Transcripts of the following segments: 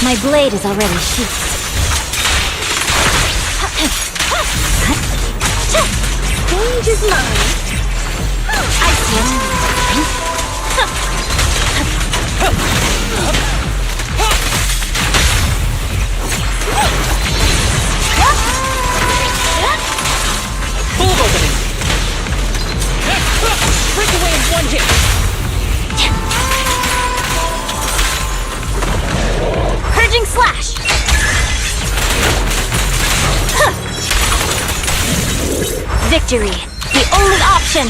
My blade is already sheathed. Stage is mine. I see it. Bulb opening. Break away in one hit. Purging slash! Victory! The only option!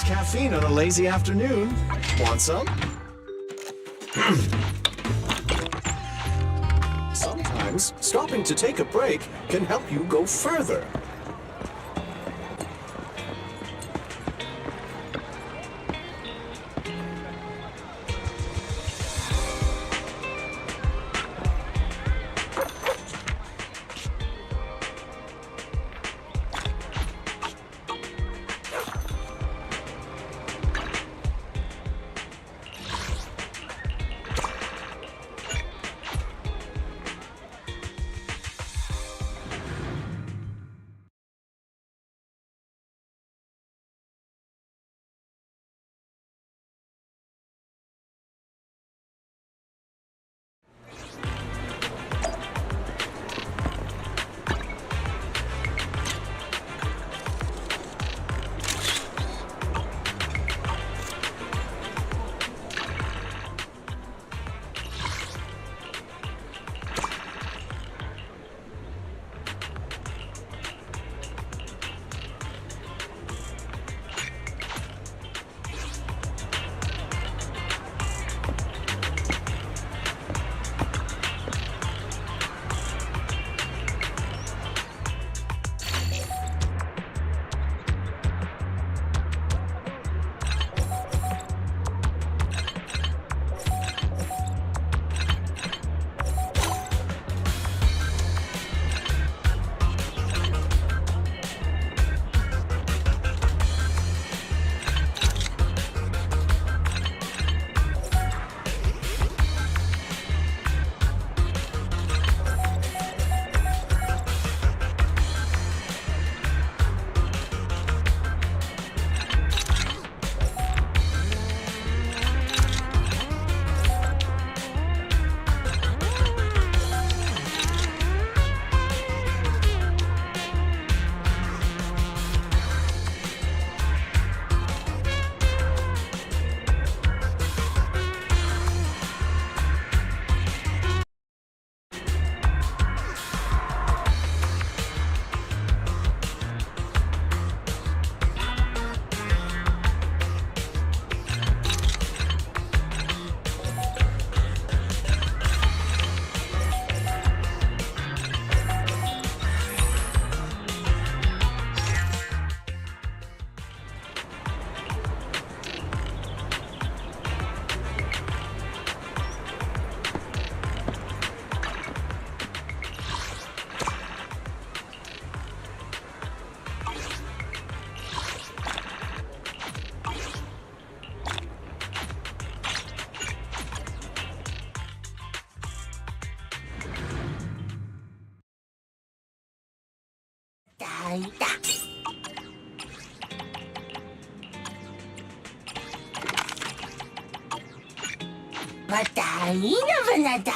Caffeine on a lazy afternoon. Want some? Sometimes stopping to take a break can help you go further. またいいのぶなだ。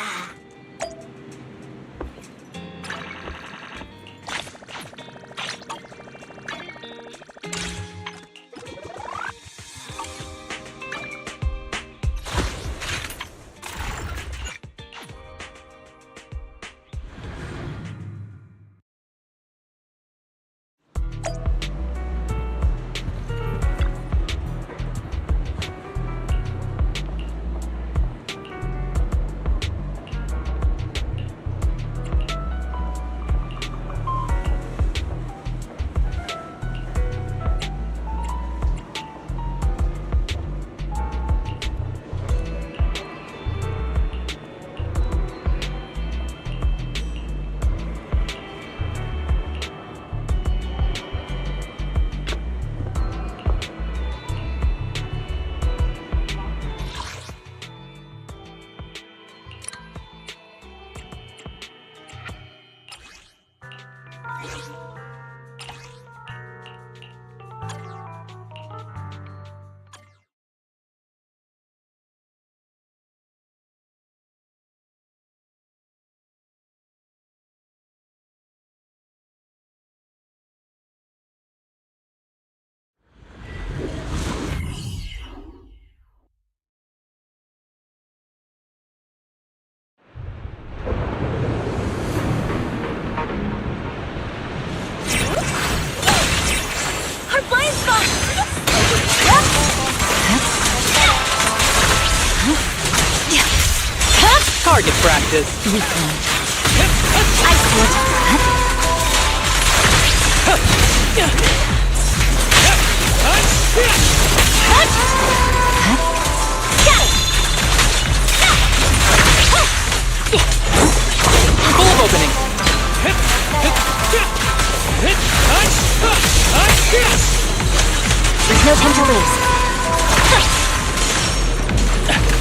Our blind spot! Target practice. I see it. Bulb opening. There's no time to lose.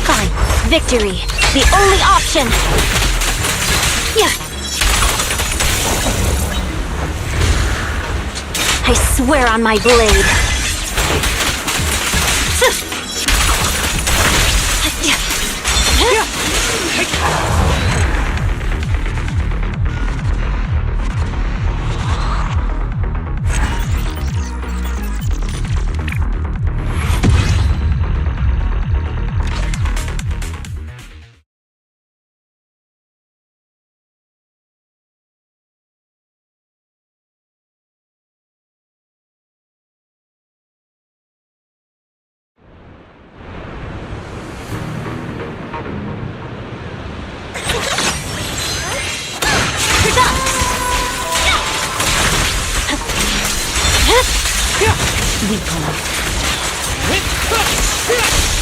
Fine. Victory. The only option. Yeah. I swear on my blade.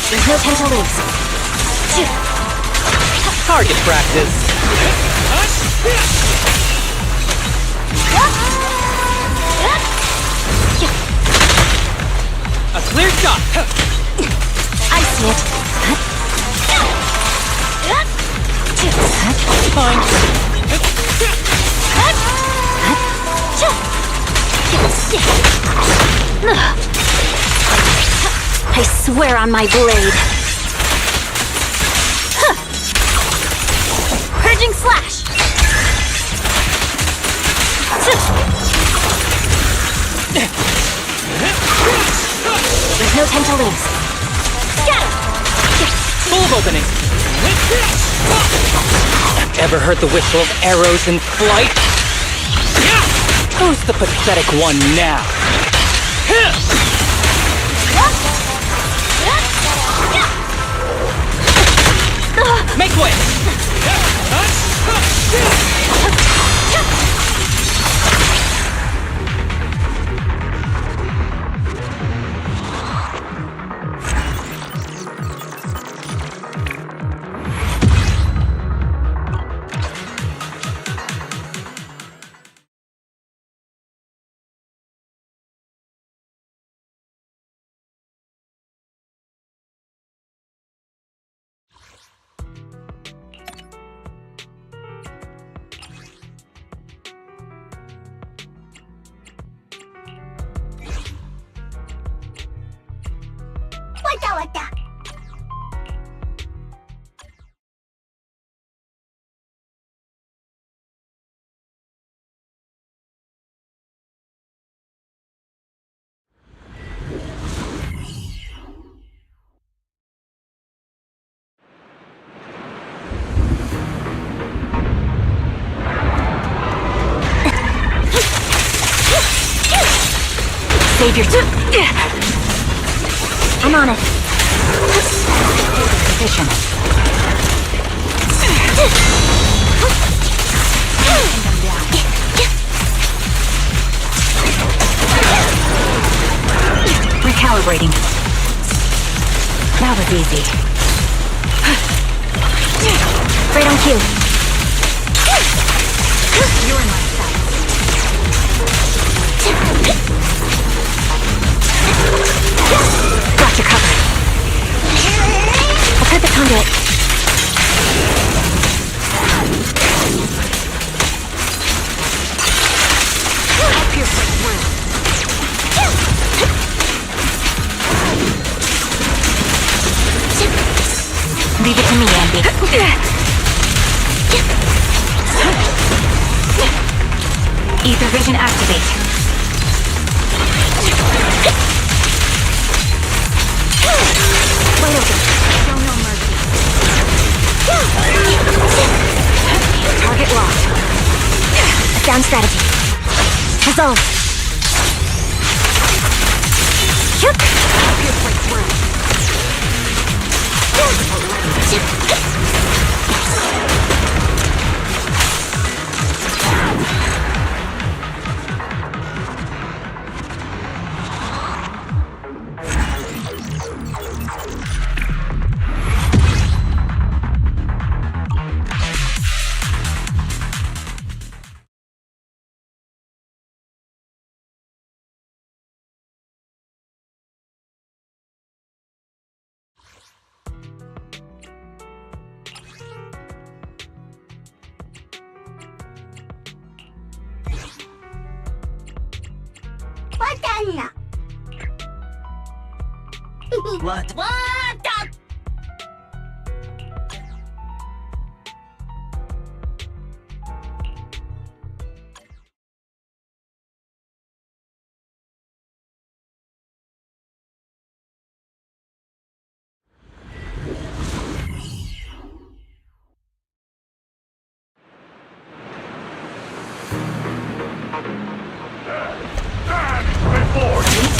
There's no time to lose. Target practice. A clear shot. I see it. Fine. I swear on my blade. Purging slash. There's no time to lose. Bulb opening. Ever heard the whistle of arrows in flight? Who's the pathetic one now? Make way! Save your... I'm on it. Position. Recalibrating. That was easy. Right on cue. You're in my sight. Got your cover. I'll cut the conduit. I'll pierce right through. Leave it to me, Andy. Ether vision activate. Wide open. Show no mercy. Target locked. Sound strategy. Resolve. Shoot. Pierce right through. What?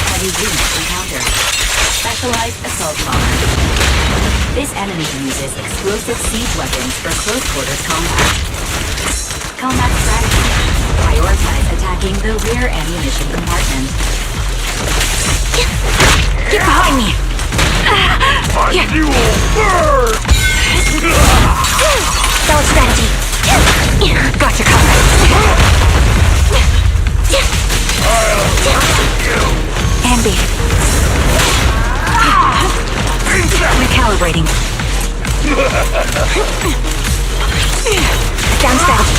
Heavy unit encounter. Specialized assault bomber. This enemy uses explosive siege weapons for close quarters combat. Combat strategy. Prioritize attacking the rear ammunition compartment. Get behind me! You will burn! Solid strategy. Got your cover. Andy. Recalibrating. Sound strategy.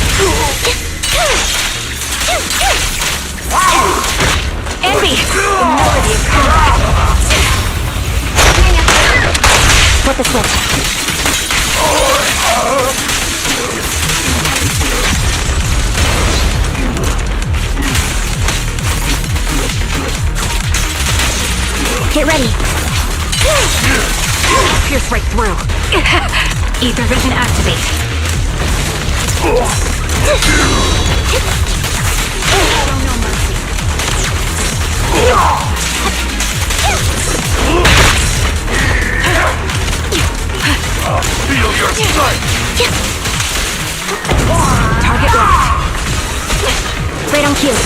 Andy! The melody of combat. Flip the switch. Get ready. Pierce right through. Ether vision activate. Show no mercy. Feel your sight! Target locked. Right on cue.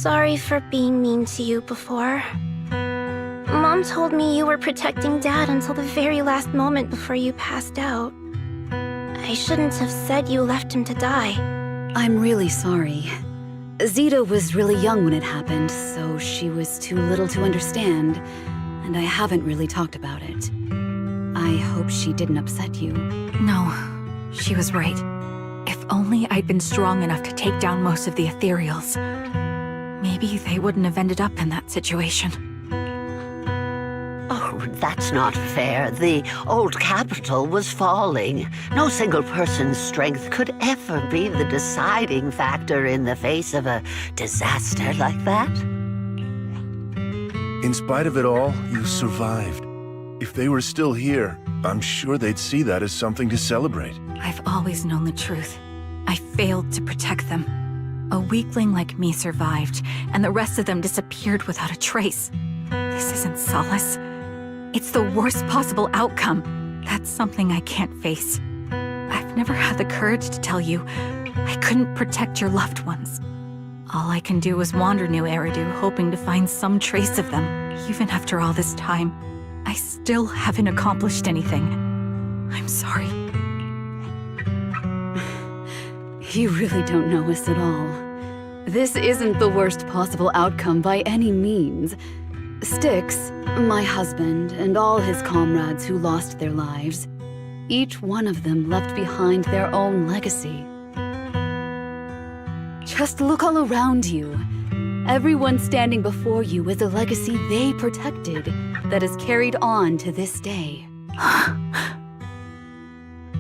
sorry for being mean to you before. Mom told me you were protecting Dad until the very last moment before you passed out. I shouldn't have said you left him to die. I'm really sorry. Zita was really young when it happened, so she was too little to understand, and I haven't really talked about it. I hope she didn't upset you. No, she was right. If only I'd been strong enough to take down most of the ethereals, maybe they wouldn't have ended up in that situation. Oh, that's not fair. The old capital was falling. No single person's strength could ever be the deciding factor in the face of a disaster like that. In spite of it all, you survived. If they were still here, I'm sure they'd see that as something to celebrate. I've always known the truth. I failed to protect them. A weakling like me survived, and the rest of them disappeared without a trace. This isn't solace. It's the worst possible outcome. That's something I can't face. I've never had the courage to tell you I couldn't protect your loved ones. All I can do is wander New Eridu, hoping to find some trace of them. Even after all this time, I still haven't accomplished anything. I'm sorry. You really don't know us at all. This isn't the worst possible outcome by any means. Styx, my husband, and all his comrades who lost their lives, each one of them left behind their own legacy. Just look all around you. Everyone standing before you is a legacy they protected that is carried on to this day.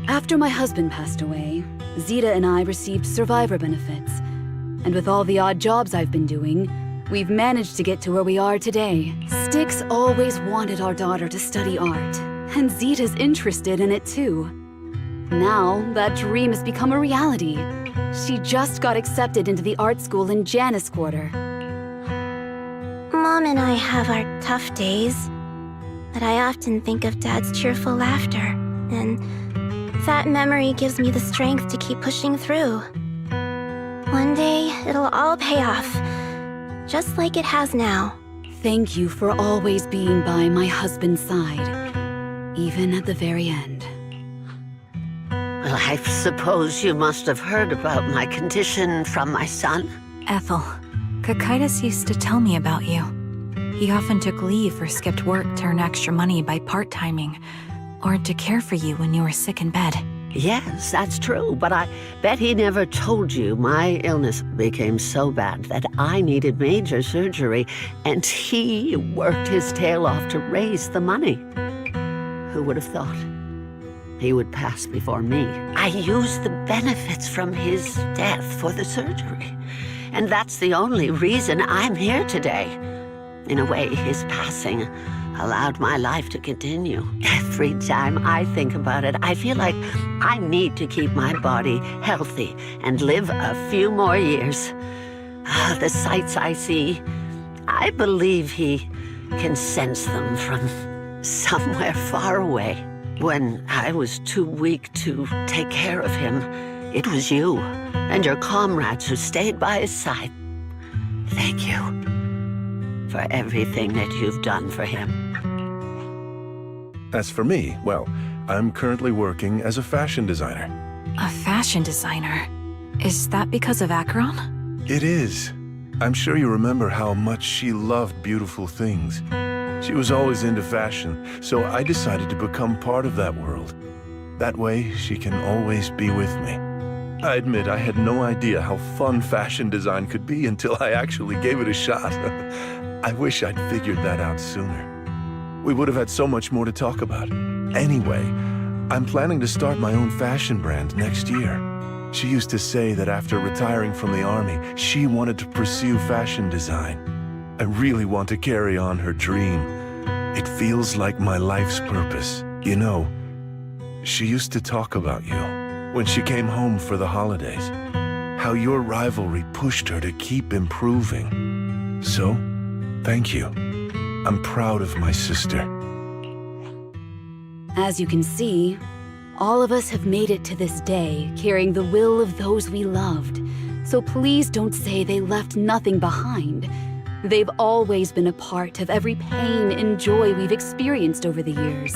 After my husband passed away, Zita and I received survivor benefits. And with all the odd jobs I've been doing, we've managed to get to where we are today. Styx always wanted our daughter to study art, and Zita's interested in it too. Now, that dream has become a reality. She just got accepted into the art school in Janus Quarter. Mom and I have our tough days, but I often think of Dad's cheerful laughter, and that memory gives me the strength to keep pushing through. One day, it'll all pay off, just like it has now. Thank you for always being by my husband's side, even at the very end. Well, I suppose you must have heard about my condition from my son. Ethel, Cocytus used to tell me about you. He often took leave or skipped work to earn extra money by part-timing, or to care for you when you were sick in bed. Yes, that's true, but I bet he never told you my illness became so bad that I needed major surgery, and he worked his tail off to raise the money. Who would have thought he would pass before me? I used the benefits from his death for the surgery, and that's the only reason I'm here today. In a way, his passing allowed my life to continue. Every time I think about it, I feel like I need to keep my body healthy and live a few more years. The sights I see, I believe he can sense them from somewhere far away. When I was too weak to take care of him, it was you and your comrades who stayed by his side. Thank you for everything that you've done for him. As for me, well, I'm currently working as a fashion designer. A fashion designer? Is that because of Charon? It is. I'm sure you remember how much she loved beautiful things. She was always into fashion, so I decided to become part of that world. That way, she can always be with me. I admit I had no idea how fun fashion design could be until I actually gave it a shot. I wish I'd figured that out sooner. We would have had so much more to talk about. Anyway, I'm planning to start my own fashion brand next year. She used to say that after retiring from the army, she wanted to pursue fashion design. I really want to carry on her dream. It feels like my life's purpose. You know, she used to talk about you when she came home for the holidays. How your rivalry pushed her to keep improving. So, thank you. I'm proud of my sister. As you can see, all of us have made it to this day, carrying the will of those we loved, So please don't say they left nothing behind. They've always been a part of every pain and joy we've experienced over the years.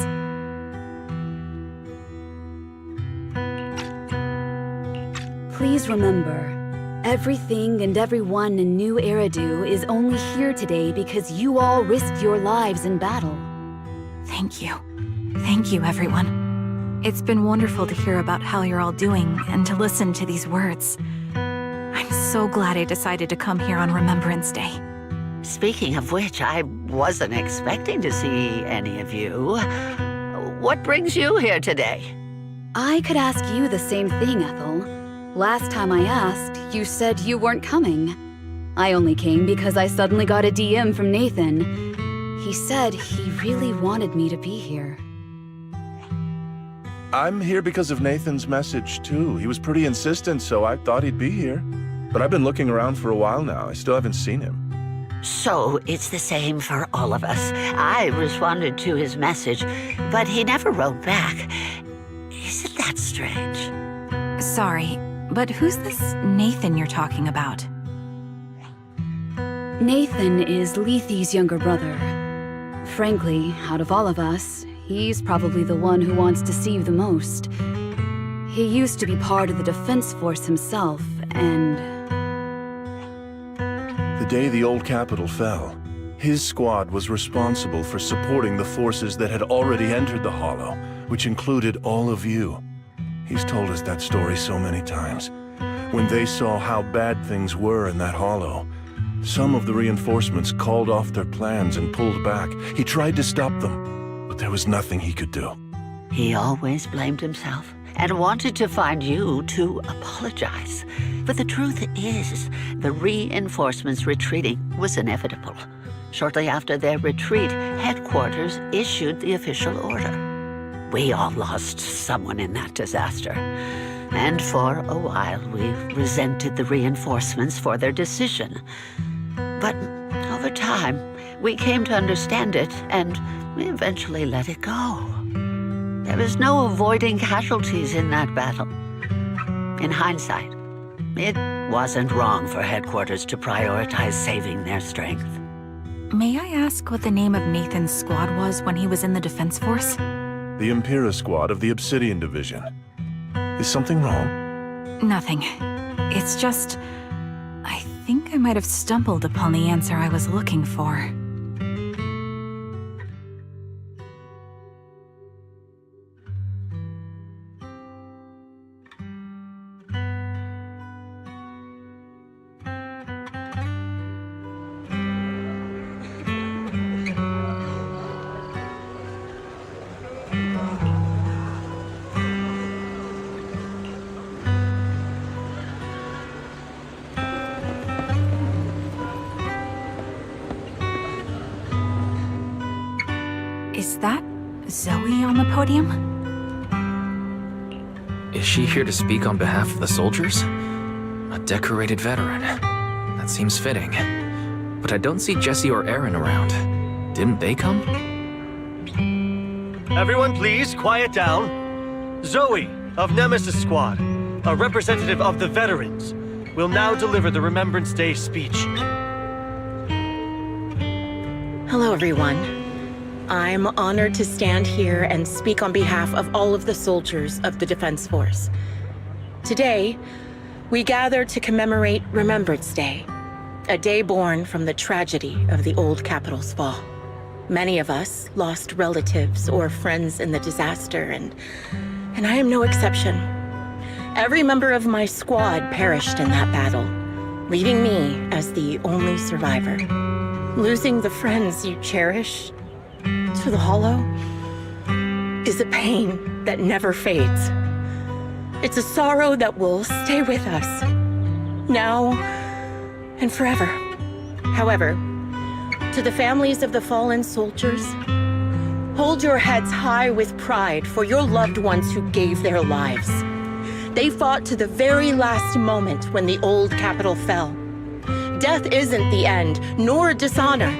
Please remember, everything and everyone in New Eridu is only here today because you all risked your lives in battle. Thank you. Thank you, everyone. It's been wonderful to hear about how you're all doing and to listen to these words. I'm so glad I decided to come here on Remembrance Day. Speaking of which, I wasn't expecting to see any of you. What brings you here today? I could ask you the same thing, Ethel. Last time I asked, you said you weren't coming. I only came because I suddenly got a DM from Nathan. He said he really wanted me to be here. I'm here because of Nathan's message, too. He was pretty insistent, so I thought he'd be here. But I've been looking around for a while now. I still haven't seen him. So it's the same for all of us. I responded to his message, but he never wrote back. Isn't that strange? Sorry, but who's this Nathan you're talking about? Nathan is Lethe's younger brother. Frankly, out of all of us, he's probably the one who wants to see you the most. He used to be part of the Defense Force himself, and... The day the old capital fell, his squad was responsible for supporting the forces that had already entered the Hollow, which included all of you. He's told us that story so many times. When they saw how bad things were in that Hollow, some of the reinforcements called off their plans and pulled back. He tried to stop them, but there was nothing he could do. He always blamed himself and wanted to find you to apologize. But the truth is, the reinforcements retreating was inevitable. Shortly after their retreat, headquarters issued the official order. We all lost someone in that disaster. And for a while, we resented the reinforcements for their decision. But over time, we came to understand it, and we eventually let it go. There was no avoiding casualties in that battle. In hindsight, it wasn't wrong for headquarters to prioritize saving their strength. May I ask what the name of Nathan's squad was when he was in the Defense Force? The Impera squad of the Obsidian Division. Is something wrong? Nothing. It's just... I think I might have stumbled upon the answer I was looking for. Is that Zoe on the podium? Is she here to speak on behalf of the soldiers? A decorated veteran. That seems fitting. But I don't see Jesse or Aaron around. Didn't they come? Everyone please, quiet down. Zoe, of Nemesis Squad, a representative of the veterans, will now deliver the Remembrance Day speech. Hello, everyone. I'm honored to stand here and speak on behalf of all of the soldiers of the Defense Force. Today, we gather to commemorate Remembrance Day, a day born from the tragedy of the old capital's fall. Many of us lost relatives or friends in the disaster, and I am no exception. Every member of my squad perished in that battle, leaving me as the only survivor. Losing the friends you cherish to the Hollow is a pain that never fades. It's a sorrow that will stay with us, now and forever. However, to the families of the fallen soldiers, hold your heads high with pride for your loved ones who gave their lives. They fought to the very last moment when the old capital fell. Death isn't the end, nor dishonor.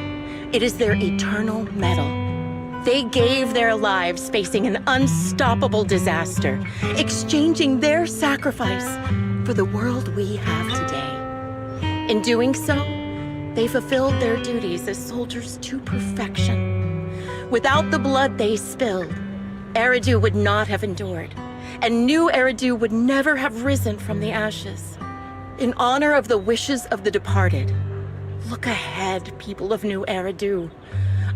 It is their eternal medal. They gave their lives facing an unstoppable disaster, exchanging their sacrifice for the world we have today. In doing so, they fulfilled their duties as soldiers to perfection. Without the blood they spilled, Eridu would not have endured, and new Eridu would never have risen from the ashes. In honor of the wishes of the departed, look ahead, people of New Eridu.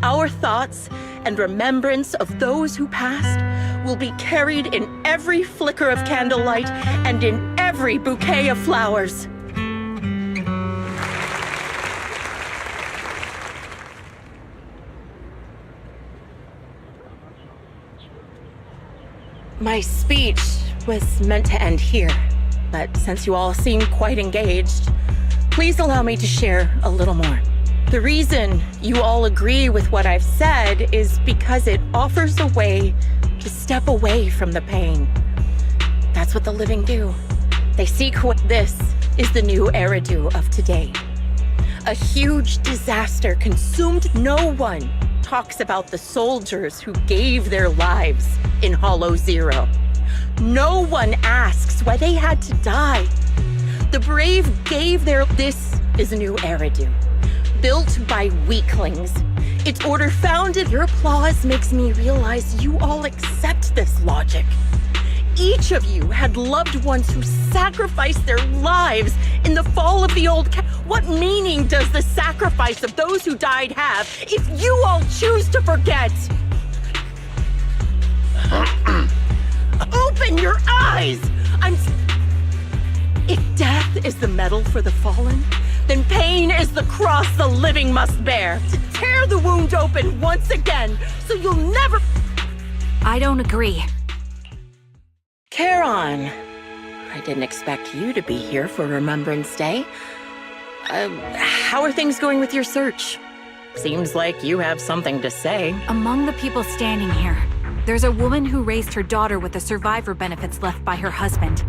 Our thoughts and remembrance of those who passed will be carried in every flicker of candlelight and in every bouquet of flowers. My speech was meant to end here, but since you all seem quite engaged, please allow me to share a little more. The reason you all agree with what I've said is because it offers a way to step away from the pain. That's what the living do. They seek what this is the new Eridu of today. A huge disaster consumed no one talks about the soldiers who gave their lives in Hollow Zero. No one asks why they had to die. The brave gave their... This is a new Eridu, built by weaklings. Its order founded. Your applause makes me realize you all accept this logic. Each of you had loved ones who sacrificed their lives in the fall of the old What meaning does the sacrifice of those who died have if you all choose to forget? Open your eyes! If death is the medal for the fallen, then pain is the cross the living must bear. To tear the wound open once again, so you'll never... I don't agree. Charon, I didn't expect you to be here for Remembrance Day. How are things going with your search? Seems like you have something to say. Among the people standing here, there's a woman who raised her daughter with the survivor benefits left by her husband.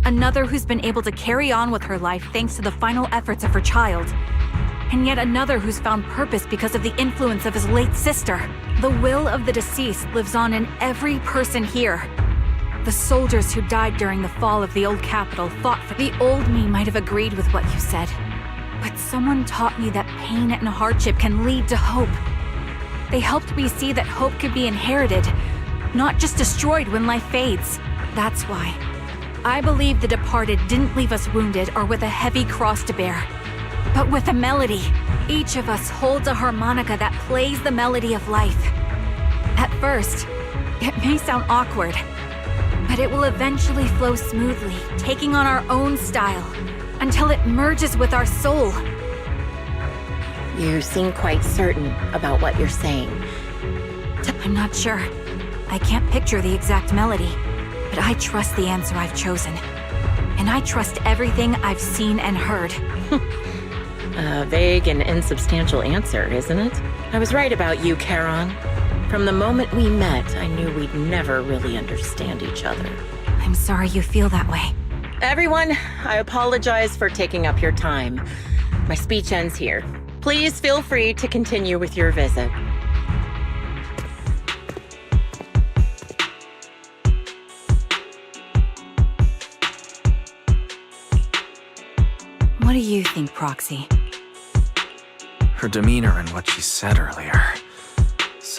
Another who's been able to carry on with her life thanks to the final efforts of her child. And yet another who's found purpose because of the influence of his late sister. The will of the deceased lives on in every person here. The soldiers who died during the fall of the old capital fought for... The old me might have agreed with what you said, but someone taught me that pain and hardship can lead to hope. They helped me see that hope could be inherited, not just destroyed when life fades. That's why I believe the departed didn't leave us wounded or with a heavy cross to bear, but with a melody. Each of us holds a harmonica that plays the melody of life. At first, it may sound awkward, but it will eventually flow smoothly, taking on our own style, until it merges with our soul. You seem quite certain about what you're saying. I'm not sure. I can't picture the exact melody, but I trust the answer I've chosen. And I trust everything I've seen and heard. A vague and insubstantial answer, isn't it? I was right about you, Charon. From the moment we met, I knew we'd never really understand each other. I'm sorry you feel that way. Everyone, I apologize for taking up your time. My speech ends here. Please feel free to continue with your visit. What do you think, Proxy? Her demeanor and what she said earlier.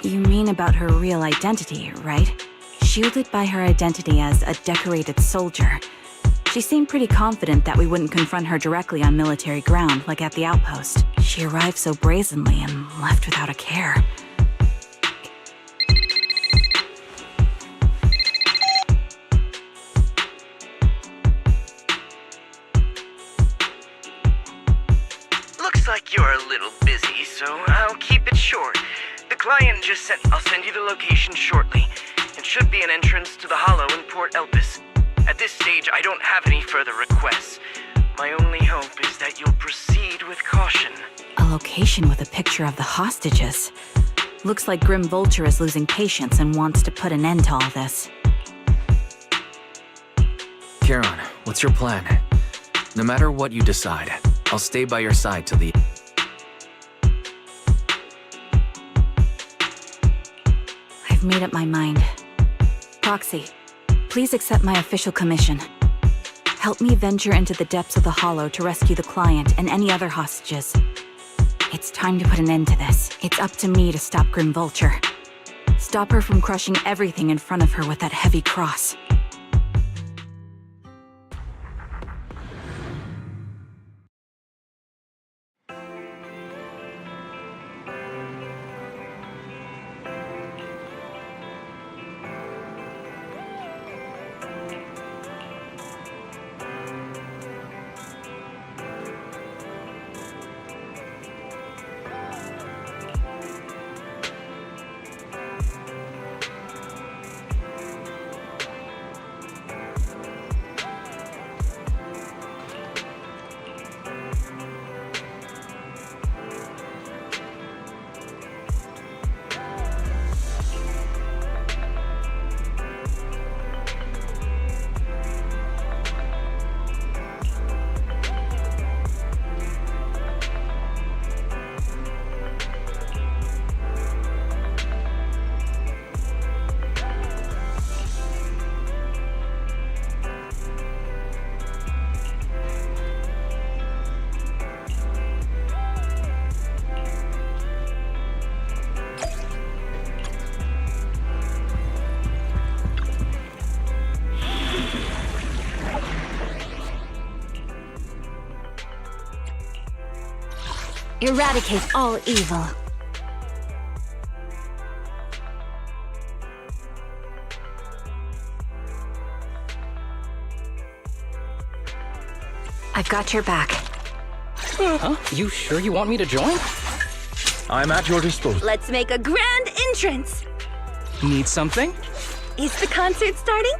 You mean about her real identity, right? Shielded by her identity as a decorated soldier, she seemed pretty confident that we wouldn't confront her directly on military ground like at the outpost. She arrived so brazenly and left without a care. Looks like you're a little busy, so I'll keep it short. The client just sent... I'll send you the location shortly. It should be an entrance to the Hollow in Port Elpis. At this stage, I don't have any further requests. My only hope is that you'll proceed with caution. A location with a picture of the hostages. Looks like Grim Vulture is losing patience and wants to put an end to all this. Charon, what's your plan? No matter what you decide, I'll stay by your side till the... I've made up my mind. Proxy, please accept my official commission. Help me venture into the depths of the Hollow to rescue the client and any other hostages. It's time to put an end to this. It's up to me to stop Grim Vulture. Stop her from crushing everything in front of her with that heavy cross. Eradicate all evil. I've got your back. Huh? You sure you want me to join? I'm at your disposal. Let's make a grand entrance. Need something? Is the concert starting?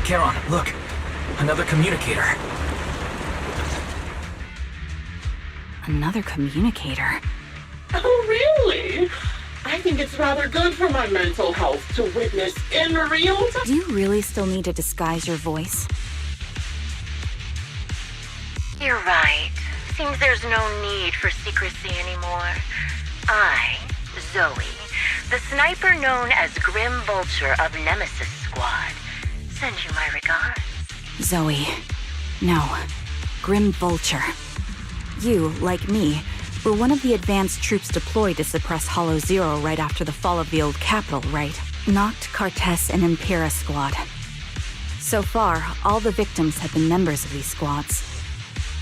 Charon, look! Another communicator. Another communicator. Oh, really? I think it's rather good for my mental health to witness in real time. Do you really still need to disguise your voice? You're right. Seems there's no need for secrecy anymore. I, Zoe, the sniper known as Grim Vulture of Nemesis Squad, send you my regards. Zoe. No. Grim Vulture. You, like me, were one of the advanced troops deployed to suppress Hollow Zero right after the fall of the old capital, right? Noct, Cartes, and Impera Squad. So far, all the victims have been members of these squads.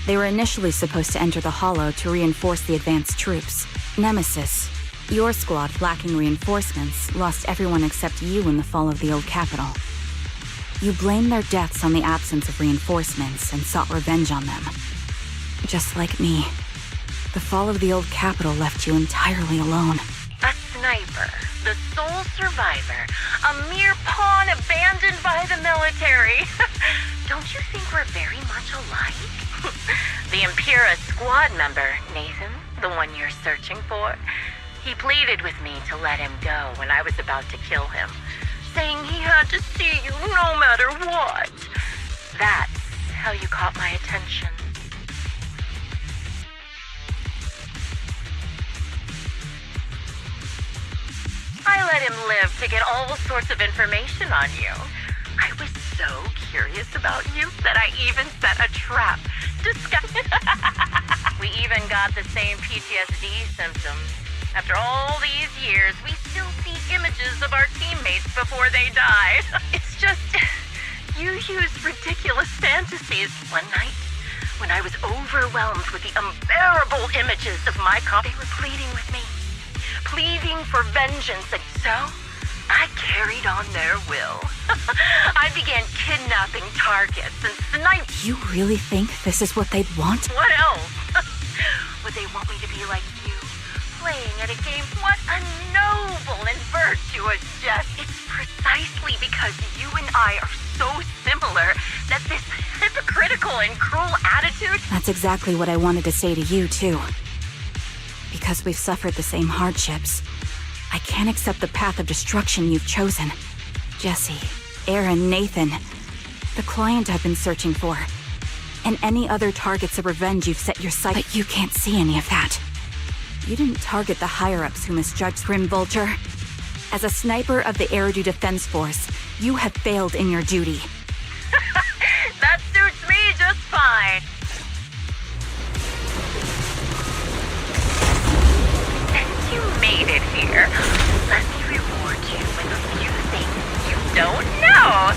They were initially supposed to enter the Hollow to reinforce the advanced troops. Nemesis, your squad, lacking reinforcements, lost everyone except you in the fall of the old capital. You blamed their deaths on the absence of reinforcements and sought revenge on them. Just like me. The fall of the old capital left you entirely alone. A sniper, the sole survivor, a mere pawn abandoned by the military. Don't you think we're very much alike? The Impera squad member, Nathan, the one you're searching for, he pleaded with me to let him go when I was about to kill him, saying he had to see you no matter what. That's how you caught my attention. I let him live to get all sorts of information on you. I was so curious about you that I even set a trap. We even got the same PTSD symptoms. After all these years, we still see images of our teammates before they died. It's just, you use ridiculous fantasies. One night, when I was overwhelmed with the unbearable images of my they were pleading with me. Pleading for vengeance, and so I carried on their will. I began kidnapping targets and sniping. You really think this is what they'd want? What else? Would they want me to be like you, playing at a game? What a noble and virtuous jest. It's precisely because you and I are so similar that this hypocritical and cruel attitude... That's exactly what I wanted to say to you, too. Because we've suffered the same hardships, I can't accept the path of destruction you've chosen. Jesse, Aaron, Nathan, the client I've been searching for, and any other targets of revenge you've set your sight. But you can't see any of that. You didn't target the higher-ups who misjudged Grim Vulture. As a sniper of the Eridu Defense Force, you have failed in your duty. That suits me just fine. Since you made it here, let me reward you with a few things you don't know.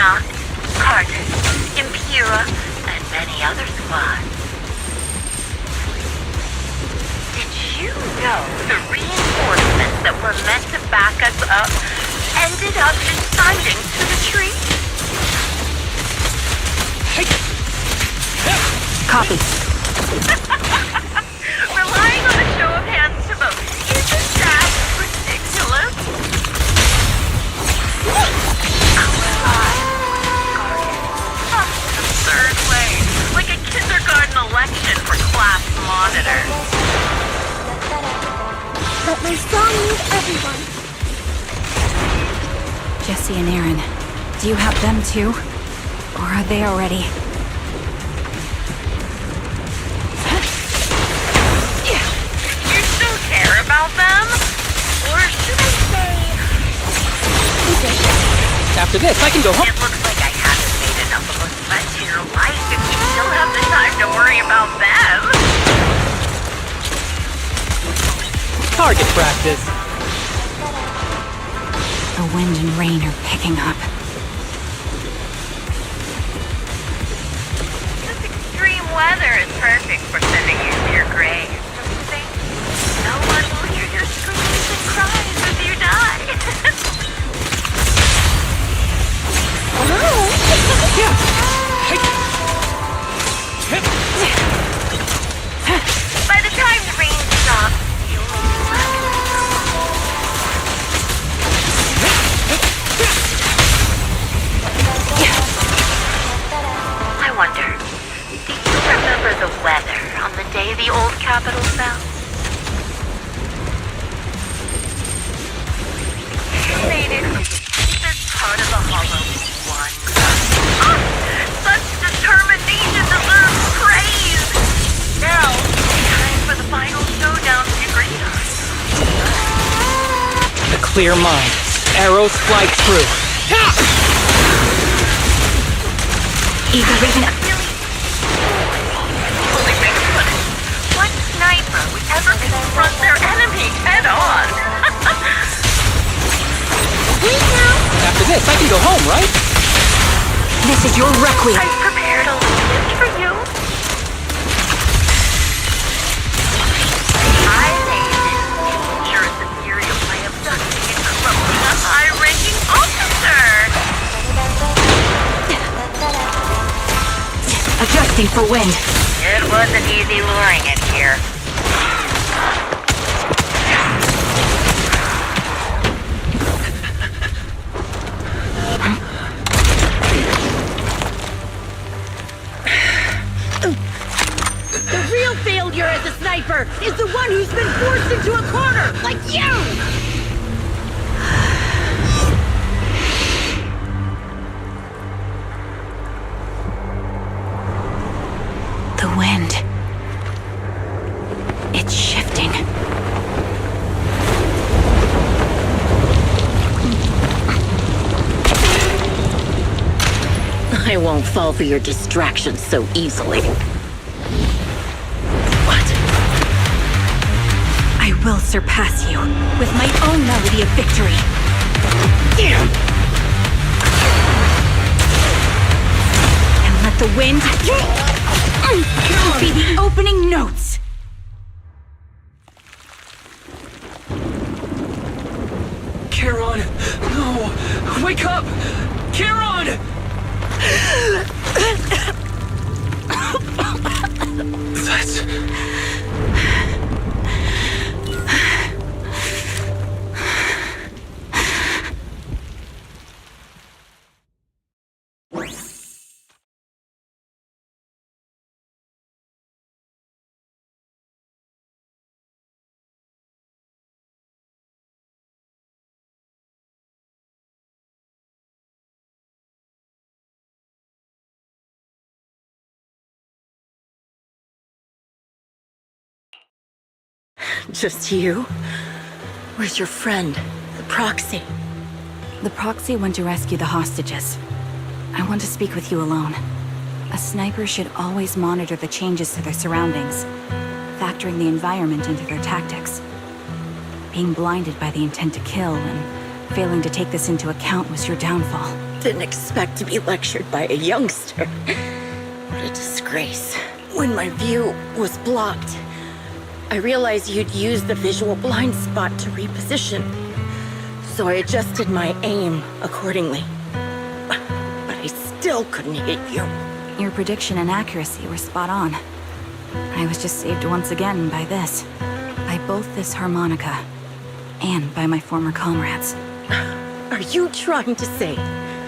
Noct, Cartus, Impura, and many other squads. Did you know the reinforcements that were meant to back us up ended up deciding to retreat? Copy. Relying on a show of hands to vote, isn't that ridiculous? Our lives guarded some absurd way, like a kindergarten election for class monitor. But my song needs everyone. Jesse and Aaron, do you have them too? Or are they already? You still care about them? Or should I say... After this, I can go home. It looks like I haven't made enough of a threat to your life if you still have the time to worry about them. Target practice. The wind and rain are picking up. This extreme weather is perfect for sending you to your grave, don't you think? No one will hear your screams and cries as you die. By the time the rain stops, you'll be left. I wonder, do you remember the weather on the day the old capital fell? You made it to the deepest part of the hollow one. Such determination deserves praise! Now, time for the final showdown to be agreed on. A clear mind. Arrows fly true. Eagle Raven. Holy Bigfoot. What sniper would ever confront their enemy head on? After this, I can go home, right? This is your requiem. I've prepared a little gift for you. I made this dangerous ethereal by abducting and corrupting a high-ranking officer. Adjusting for wind. It wasn't easy luring it here. The real failure as a sniper is the one who's been forced into a corner, like you! The wind. It's shifting. I won't fall for your distractions so easily. I will surpass you with my own melody of victory. And let the wind be the opening notes. Charon! No! Wake up! Charon! That's... Just you? Where's your friend, the proxy? The proxy went to rescue the hostages. I want to speak with you alone. A sniper should always monitor the changes to their surroundings, factoring the environment into their tactics. Being blinded by the intent to kill and failing to take this into account was your downfall. Didn't expect to be lectured by a youngster. What a disgrace. When my view was blocked, I realized you'd used the visual blind spot to reposition. So I adjusted my aim accordingly. But I still couldn't hit you. Your prediction and accuracy were spot on. I was just saved once again by this. By both this harmonica, and by my former comrades. Are you trying to say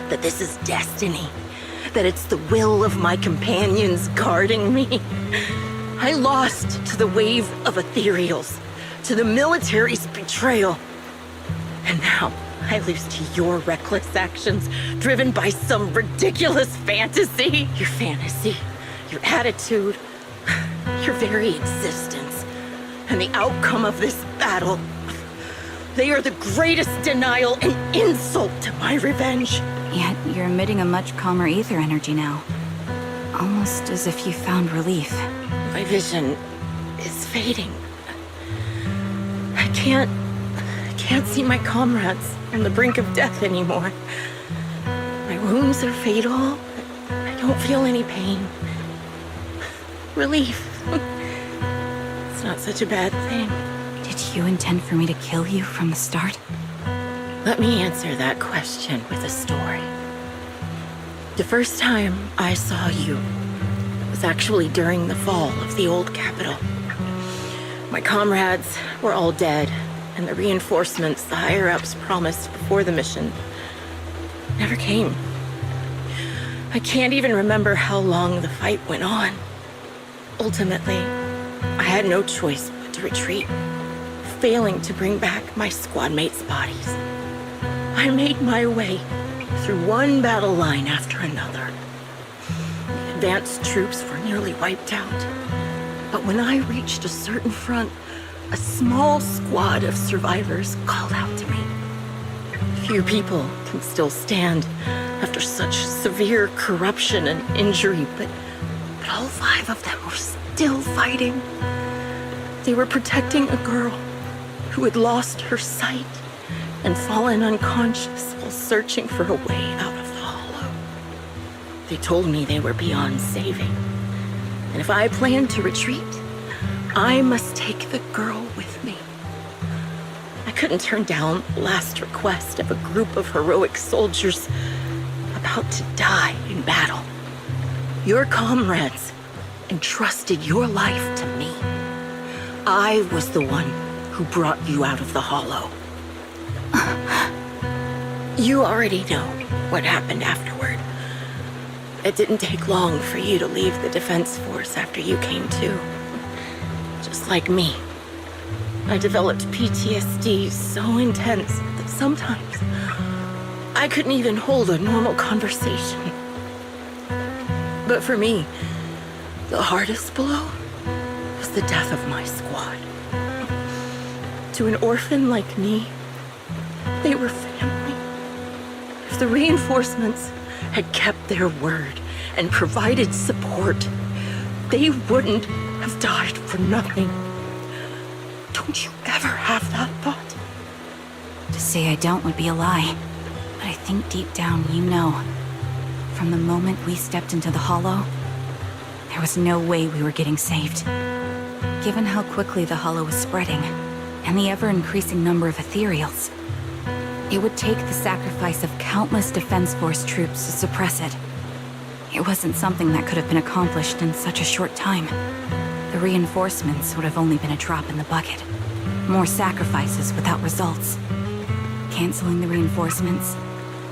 that this is destiny? That it's the will of my companions guarding me? I lost to the wave of ethereals, to the military's betrayal. And now I lose to your reckless actions, driven by some ridiculous fantasy. Your fantasy, your attitude, your very existence, and the outcome of this battle. They are the greatest denial and insult to my revenge. Yet you're emitting a much calmer ether energy now. Almost as if you found relief. My vision is fading. I can't see my comrades on the brink of death anymore. My wounds are fatal. I don't feel any pain. Relief. It's not such a bad thing. Did you intend for me to kill you from the start? Let me answer that question with a story. The first time I saw you was actually during the fall of the old capital. My comrades were all dead, and the reinforcements the higher-ups promised before the mission never came. I can't even remember how long the fight went on. Ultimately, I had no choice but to retreat, failing to bring back my squad mates' bodies. I made my way through one battle line after another. The advanced troops were nearly wiped out. But when I reached a certain front, a small squad of survivors called out to me. Few people can still stand after such severe corruption and injury, but all 5 of them were still fighting. They were protecting a girl who had lost her sight and fallen unconscious while searching for a way out of the hollow. They told me they were beyond saving, and if I planned to retreat, I must take the girl with me. I couldn't turn down the last request of a group of heroic soldiers about to die in battle. Your comrades entrusted your life to me. I was the one who brought you out of the hollow. You already know what happened afterward. It didn't take long for you to leave the Defense Force after you came to. Just like me. I developed PTSD so intense that sometimes I couldn't even hold a normal conversation. But for me, the hardest blow was the death of my squad. To an orphan like me, they were family. If the reinforcements had kept their word and provided support, they wouldn't have died for nothing. Don't you ever have that thought? To say I don't would be a lie. But I think deep down you know. From the moment we stepped into the hollow, there was no way we were getting saved. Given how quickly the hollow was spreading, and the ever-increasing number of ethereals, it would take the sacrifice of countless Defense Force troops to suppress it. It wasn't something that could have been accomplished in such a short time. The reinforcements would have only been a drop in the bucket. More sacrifices without results. Canceling the reinforcements,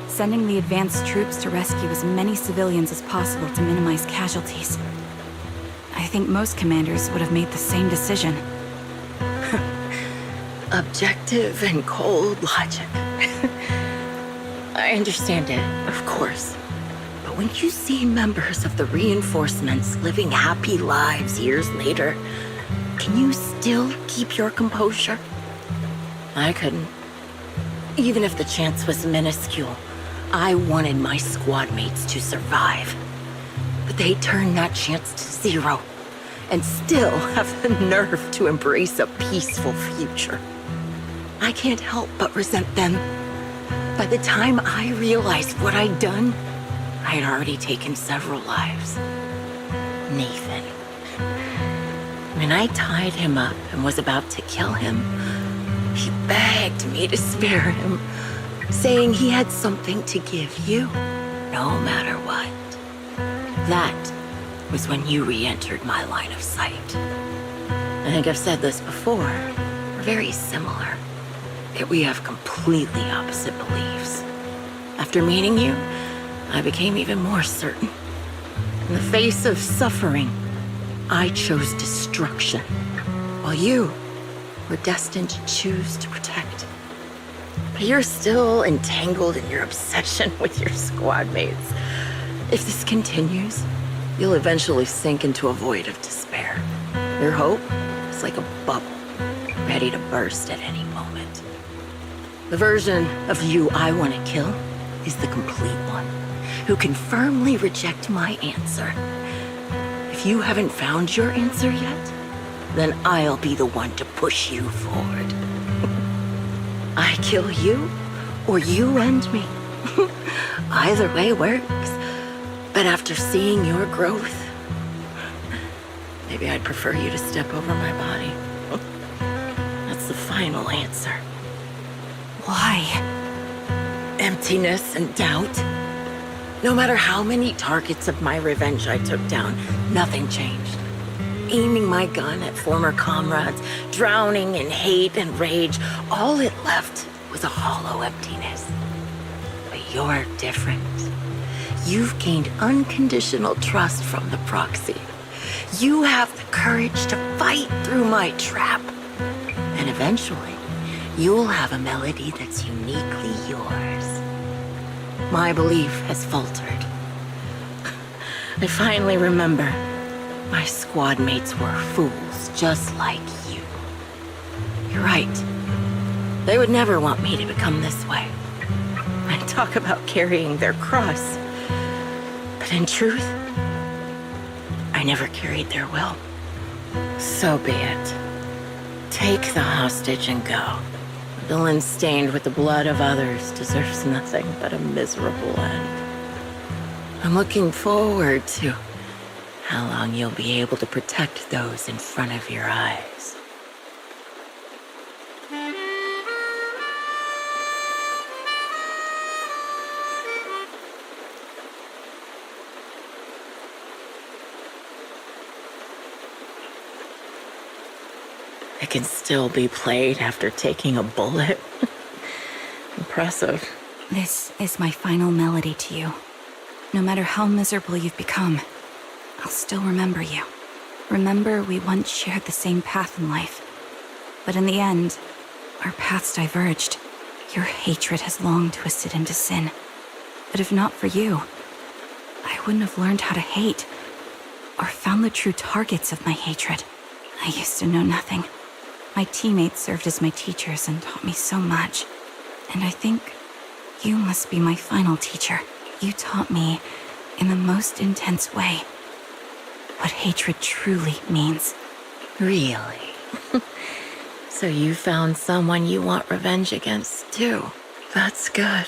sending the advanced troops to rescue as many civilians as possible to minimize casualties. I think most commanders would have made the same decision. Objective and cold logic. I understand it, of course. But when you see members of the reinforcements living happy lives years later, Can you still keep your composure? I couldn't. Even if the chance was minuscule, I wanted my squad mates to survive. But they turned that chance to zero, and still have the nerve to embrace a peaceful future. I can't help but resent them. By the time I realized what I'd done, I had already taken several lives. Nathan. When I tied him up and was about to kill him, he begged me to spare him, saying he had something to give you, no matter what. That was when you re-entered my line of sight. I think I've said this before. We're very similar, yet we have completely opposite beliefs. After meeting you, I became even more certain. In the face of suffering, I chose destruction, while you were destined to choose to protect. But you're still entangled in your obsession with your squad mates. If this continues, you'll eventually sink into a void of despair. Your hope is like a bubble, ready to burst at any moment. The version of you I want to kill is the complete one, who can firmly reject my answer. If you haven't found your answer yet, then I'll be the one to push you forward. I kill you, or you end me. Either way works. But after seeing your growth, maybe I'd prefer you to step over my body. That's the final answer. Why? Emptiness and doubt. No matter how many targets of my revenge I took down, nothing changed. Aiming my gun at former comrades, drowning in hate and rage, all it left was a hollow emptiness. But you're different. You've gained unconditional trust from the proxy. You have the courage to fight through my trap. And eventually, you'll have a melody that's uniquely yours. My belief has faltered. I finally remember my squad mates were fools just like you. You're right. They would never want me to become this way. I talk about carrying their cross. But in truth, I never carried their will. So be it. Take the hostage and go. A villain stained with the blood of others deserves nothing but a miserable end. I'm looking forward to how long you'll be able to protect those in front of your eyes. It can still be played after taking a bullet. Impressive. This is my final melody to you. No matter how miserable you've become, I'll still remember you. Remember we once shared the same path in life. But in the end, our paths diverged. Your hatred has long twisted into sin. But if not for you, I wouldn't have learned how to hate, or found the true targets of my hatred. I used to know nothing. My teammates served as my teachers and taught me so much. And I think you must be my final teacher. You taught me, in the most intense way, what hatred truly means. Really? So you found someone you want revenge against, too. That's good.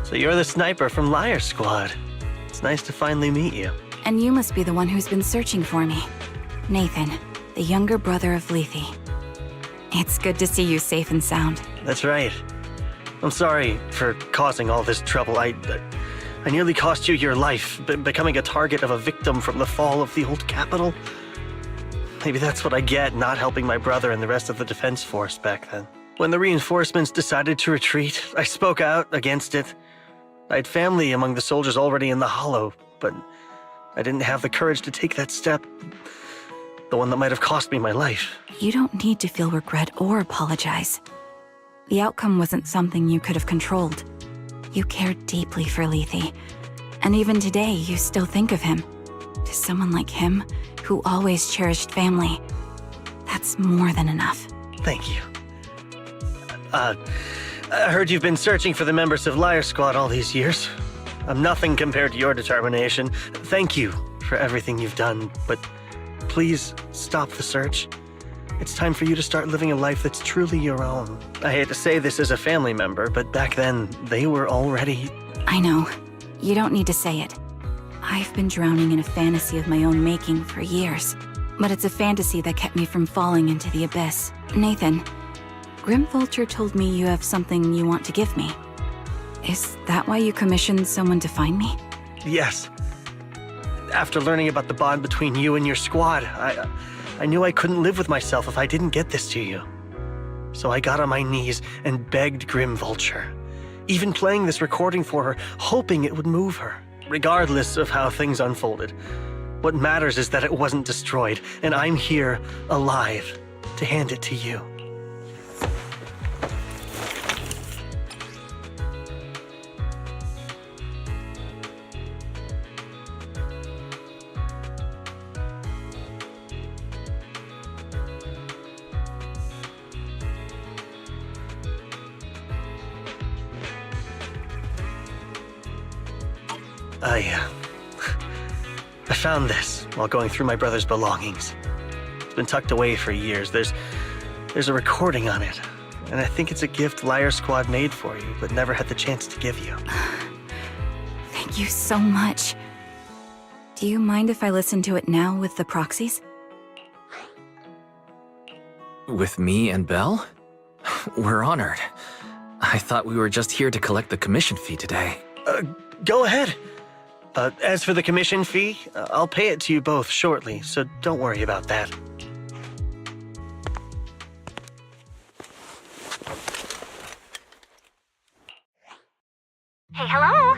So you're the sniper from Liar Squad. It's nice to finally meet you. And you must be the one who's been searching for me. Nathan, the younger brother of Lethe. It's good to see you safe and sound. That's right. I'm sorry for causing all this trouble. I nearly cost you your life, becoming a target of a victim from the fall of the old capital. Maybe that's what I get not helping my brother and the rest of the defense force back then. When the reinforcements decided to retreat, I spoke out against it. I had family among the soldiers already in the Hollow, but I didn't have the courage to take that step. The one that might have cost me my life. You don't need to feel regret or apologize. The outcome wasn't something you could have controlled. You cared deeply for Lethe, and even today you still think of him. To someone like him, who always cherished family, that's more than enough. Thank you. I heard you've been searching for the members of Liar Squad all these years. I'm nothing compared to your determination. Thank you for everything you've done, but please stop the search. It's time for you to start living a life that's truly your own. I hate to say this as a family member, but back then, they were already... I know. You don't need to say it. I've been drowning in a fantasy of my own making for years. But it's a fantasy that kept me from falling into the abyss. Nathan, Grim Vulture told me you have something you want to give me. Is that why you commissioned someone to find me? Yes. After learning about the bond between you and your squad, I knew I couldn't live with myself if I didn't get this to you. So I got on my knees and begged Grim Vulture, even playing this recording for her, hoping it would move her, regardless of how things unfolded. What matters is that it wasn't destroyed, and I'm here, alive, to hand it to you. I found this while going through my brother's belongings. It's been tucked away for years. There's a recording on it, and I think it's a gift Liar Squad made for you, but never had the chance to give you. Thank you so much. Do you mind if I listen to it now with the proxies? With me and Belle? We're honored. I thought we were just here to collect the commission fee today. Go ahead. As for the commission fee, I'll pay it to you both shortly, so don't worry about that. Hey, hello?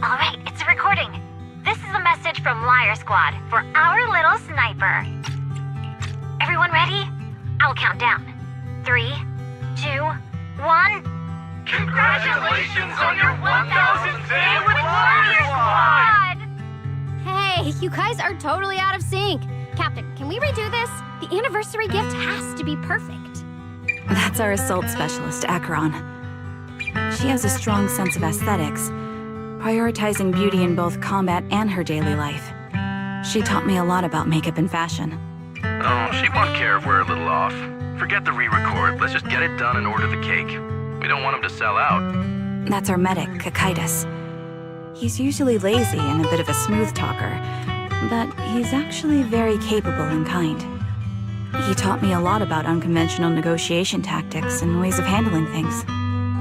All right, it's a recording. This is a message from Liar Squad for our little sniper. Everyone ready? I'll count down. 3, 2, 1. Congratulations on your 1000th day with Liar Squad! Hey, you guys are totally out of sync. Captain, can we redo this? The anniversary gift has to be perfect. That's our assault specialist, Charon. She has a strong sense of aesthetics, prioritizing beauty in both combat and her daily life. She taught me a lot about makeup and fashion. Oh, she won't care if we're a little off. Forget the re-record. Let's just get it done and order the cake. We don't want him to sell out. That's our medic, Kakaitis. He's usually lazy and a bit of a smooth talker, but he's actually very capable and kind. He taught me a lot about unconventional negotiation tactics and ways of handling things.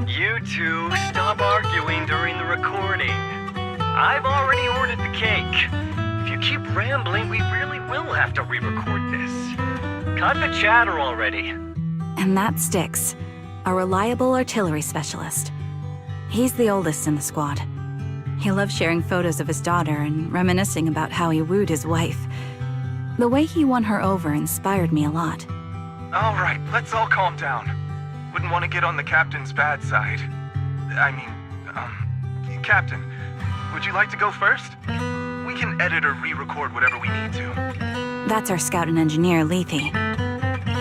You two, stop arguing during the recording. I've already ordered the cake. If you keep rambling, we really will have to re-record this. Cut the chatter already. And that Styx, a reliable artillery specialist. He's the oldest in the squad. He loves sharing photos of his daughter and reminiscing about how he wooed his wife. The way he won her over inspired me a lot. All right, let's all calm down. Wouldn't want to get on the captain's bad side. Captain, would you like to go first? We can edit or re-record whatever we need to. That's our scout and engineer, Lethe.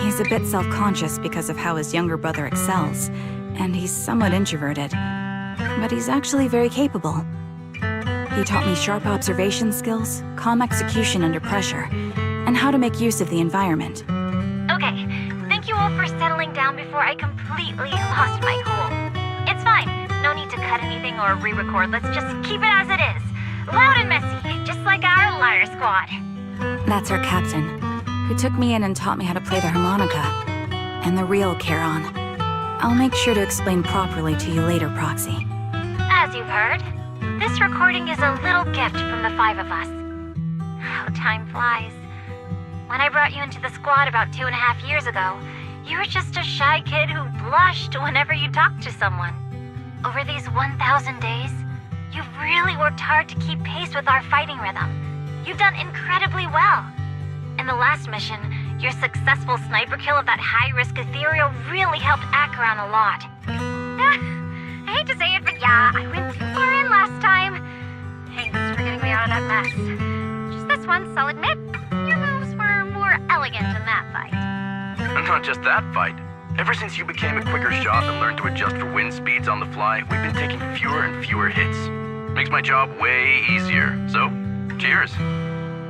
He's a bit self-conscious because of how his younger brother excels, and he's somewhat introverted. But he's actually very capable. He taught me sharp observation skills, calm execution under pressure, and how to make use of the environment. Okay, thank you all for settling down before I completely lost my cool. It's fine. No need to cut anything or re-record. Let's just keep it as it is. Loud and messy, just like our Liar Squad. That's our captain, who took me in and taught me how to play the harmonica. And the real Charon. I'll make sure to explain properly to you later, Proxy. As you've heard, this recording is a little gift from the 5 of us. How time flies. When I brought you into the squad about 2.5 years ago, you were just a shy kid who blushed whenever you talked to someone. Over these 1,000 days, you've really worked hard to keep pace with our fighting rhythm. You've done incredibly well. In the last mission, your successful sniper kill of that high-risk ethereal really helped Charon a lot. I hate to say it, but yeah, I went too far in last time. Thanks for getting me out of that mess. Just this once, I'll admit, your moves were more elegant in that fight. And not just that fight. Ever since you became a quicker shot and learned to adjust for wind speeds on the fly, we've been taking fewer and fewer hits. Makes my job way easier. So, cheers.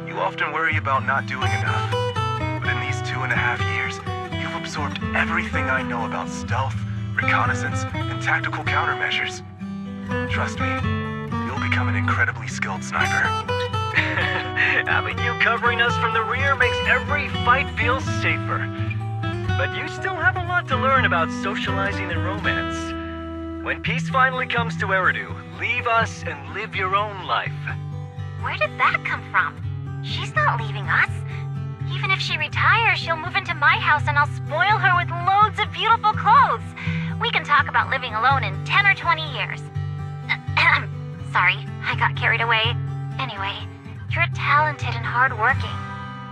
You often worry about not doing enough. But in these 2.5 years, you've absorbed everything I know about stealth, reconnaissance, and tactical countermeasures. Trust me, you'll become an incredibly skilled sniper. Having you covering us from the rear makes every fight feel safer. But you still have a lot to learn about socializing and romance. When peace finally comes to Eridu, leave us and live your own life. Where did that come from? She's not leaving us. Even if she retires, she'll move into my house and I'll spoil her with loads of beautiful clothes. We can talk about living alone in 10 or 20 years. Sorry, I got carried away. Anyway, you're talented and hardworking.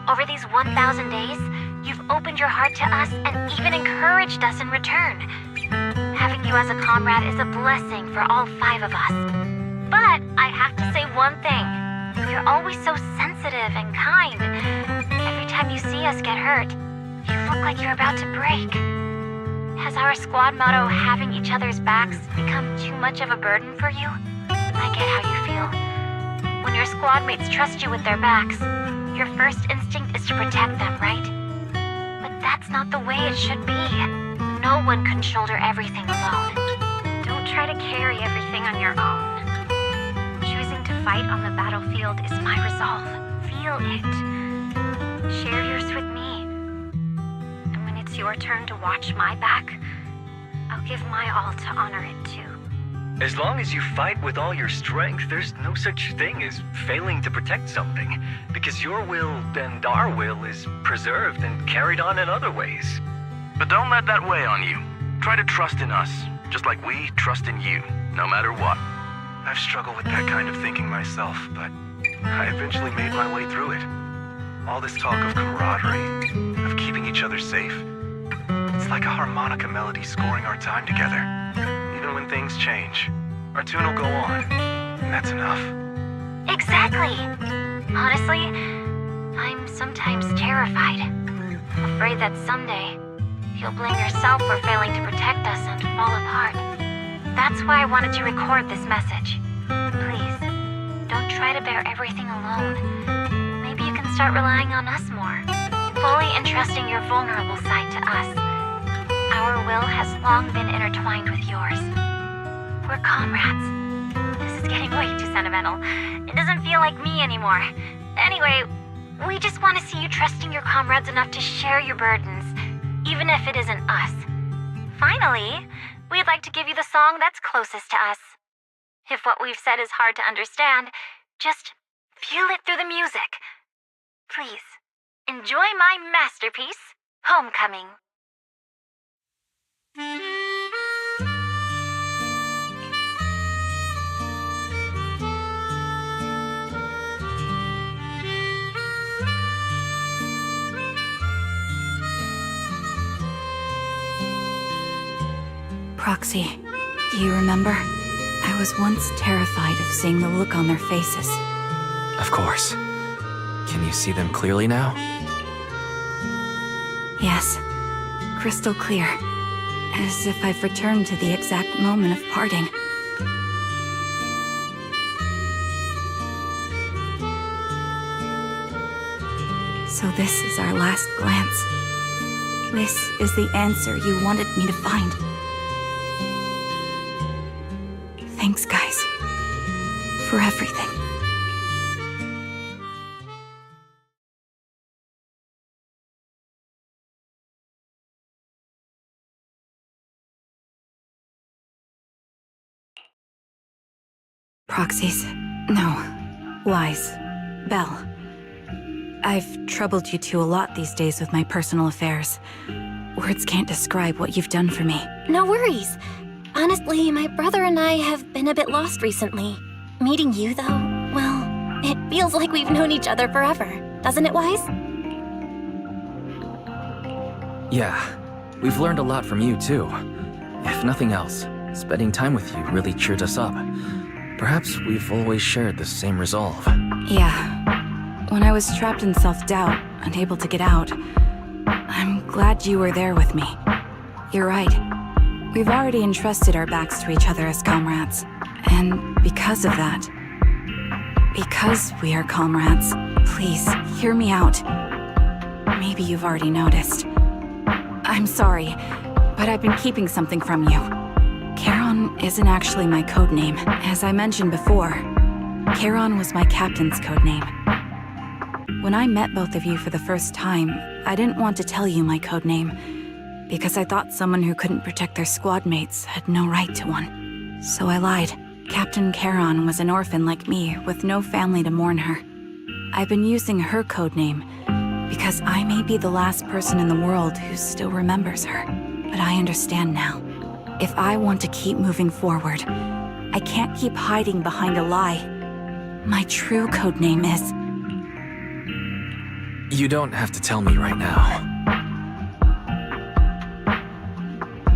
Over these 1,000 days, you've opened your heart to us and even encouraged us in return. Having you as a comrade is a blessing for all 5 of us. But I have to say one thing. You're always so sensitive and kind. Every time you see us get hurt, you look like you're about to break. Has our squad motto, having each other's backs, become too much of a burden for you? I get how you feel. When your squad mates trust you with their backs, your first instinct is to protect them, right? But that's not the way it should be. No one can shoulder everything alone. Don't try to carry everything on your own. Choosing to fight on the battlefield is my resolve. Feel it. Share yours with me. And when it's yours your turn to watch my back, I'll give my all to honor it too. As long as you fight with all your strength, there's no such thing as failing to protect something, because your will and our will is preserved and carried on in other ways. But don't let that weigh on you. Try to trust in us, just like we trust in you, no matter what. I've struggled with that kind of thinking myself, but I eventually made my way through it. All this talk of camaraderie, of keeping each other safe, it's like a harmonica melody scoring our time together. Even when things change, our tune will go on, and that's enough. Exactly! Honestly, I'm sometimes terrified. Afraid that someday, you'll blame yourself for failing to protect us and fall apart. That's why I wanted to record this message. Please, don't try to bear everything alone. Maybe you can start relying on us more, fully entrusting your vulnerable side to us. Our will has long been intertwined with yours. We're comrades. This is getting way too sentimental. It doesn't feel like me anymore. Anyway, we just want to see you trusting your comrades enough to share your burdens, even if it isn't us. Finally, we'd like to give you the song that's closest to us. If what we've said is hard to understand, just feel it through the music. Please, enjoy my masterpiece, Homecoming. Proxy, do you remember? I was once terrified of seeing the look on their faces. Of course. Can you see them clearly now? Yes, crystal clear. As if I've returned to the exact moment of parting. So this is our last glance. This is the answer you wanted me to find. Thanks, guys. For everything. Proxies. No. Lies. Belle. I've troubled you two a lot these days with my personal affairs. Words can't describe what you've done for me. No worries. Honestly, my brother and I have been a bit lost recently. Meeting you, though, well, it feels like we've known each other forever. Doesn't it, Wise? Yeah, we've learned a lot from you too. If nothing else, spending time with you really cheered us up. Perhaps we've always shared the same resolve. Yeah. When I was trapped in self-doubt, unable to get out, I'm glad you were there with me. You're right. We've already entrusted our backs to each other as comrades. And because of that, because we are comrades, please, hear me out. Maybe you've already noticed. I'm sorry, but I've been keeping something from you. Charon isn't actually my codename. As I mentioned before, Charon was my captain's codename. When I met both of you for the first time, I didn't want to tell you my codename, because I thought someone who couldn't protect their squad mates had no right to one. So I lied. Captain Charon was an orphan like me, with no family to mourn her. I've been using her codename because I may be the last person in the world who still remembers her. But I understand now. If I want to keep moving forward, I can't keep hiding behind a lie. My true codename is... You don't have to tell me right now.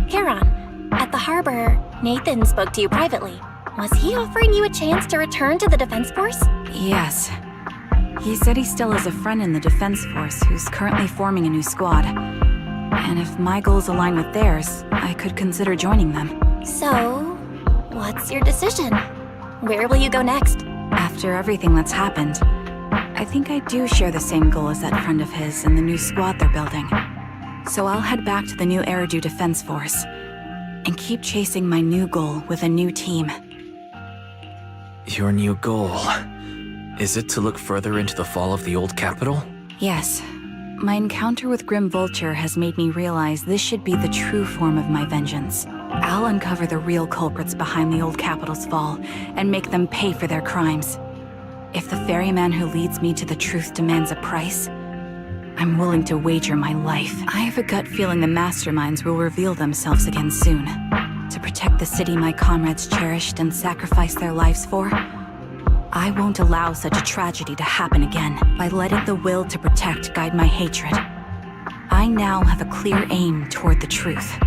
Charon, at the harbor, Nathan spoke to you privately. Was he offering you a chance to return to the Defense Force? Yes. He said he still has a friend in the Defense Force who's currently forming a new squad. And if my goals align with theirs, I could consider joining them. So, what's your decision? Where will you go next? After everything that's happened, I think I do share the same goal as that friend of his and the new squad they're building. So I'll head back to the new Eridu Defense Force and keep chasing my new goal with a new team. Your new goal... Is it to look further into the fall of the old capital? Yes. My encounter with Grim Vulture has made me realize this should be the true form of my vengeance. I'll uncover the real culprits behind the old capital's fall and make them pay for their crimes. If the ferryman who leads me to the truth demands a price, I'm willing to wager my life. I have a gut feeling the masterminds will reveal themselves again soon. To protect the city my comrades cherished and sacrificed their lives for, I won't allow such a tragedy to happen again. By letting the will to protect guide my hatred, I now have a clear aim toward the truth.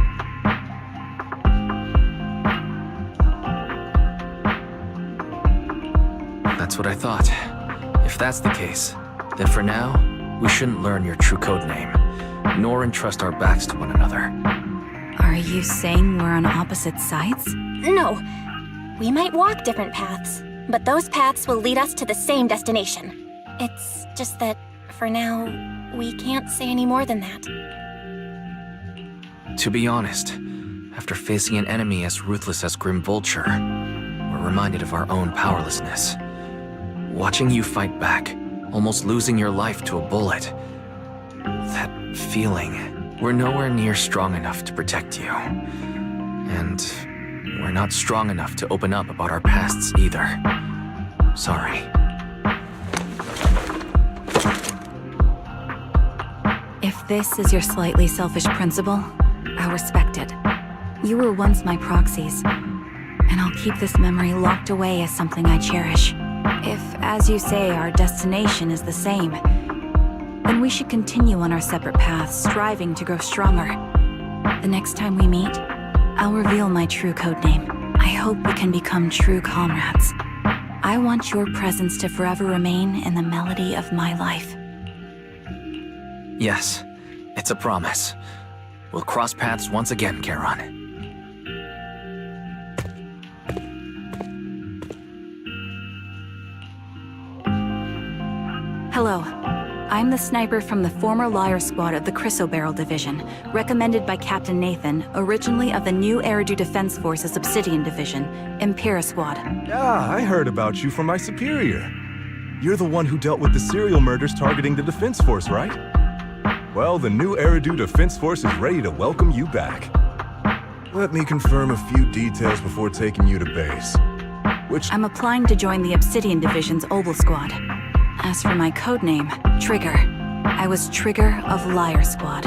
That's what I thought. If that's the case, then for now, we shouldn't learn your true code name, nor entrust our backs to one another. Are you saying we're on opposite sides? No. We might walk different paths, but those paths will lead us to the same destination. It's just that, for now, we can't say any more than that. To be honest, after facing an enemy as ruthless as Grim Vulture, we're reminded of our own powerlessness. Watching you fight back, almost losing your life to a bullet. That feeling, we're nowhere near strong enough to protect you. And we're not strong enough to open up about our pasts either. Sorry. If this is your slightly selfish principle, I'll respect it. You were once my proxies, and I'll keep this memory locked away as something I cherish. If, as you say, our destination is the same, then we should continue on our separate paths, striving to grow stronger. The next time we meet, I'll reveal my true codename. I hope we can become true comrades. I want your presence to forever remain in the melody of my life. Yes, it's a promise. We'll cross paths once again, Charon. Hello. I'm the sniper from the former Liar Squad of the Chrysoberyl Division, recommended by Captain Nathan, originally of the new Eridu Defense Force's Obsidian Division, Impera Squad. Ah, I heard about you from my superior. You're the one who dealt with the serial murders targeting the Defense Force, right? Well, the new Eridu Defense Force is ready to welcome you back. Let me confirm a few details before taking you to base. I'm applying to join the Obsidian Division's Obel Squad. As for my codename, Trigger, I was Trigger of Liar Squad.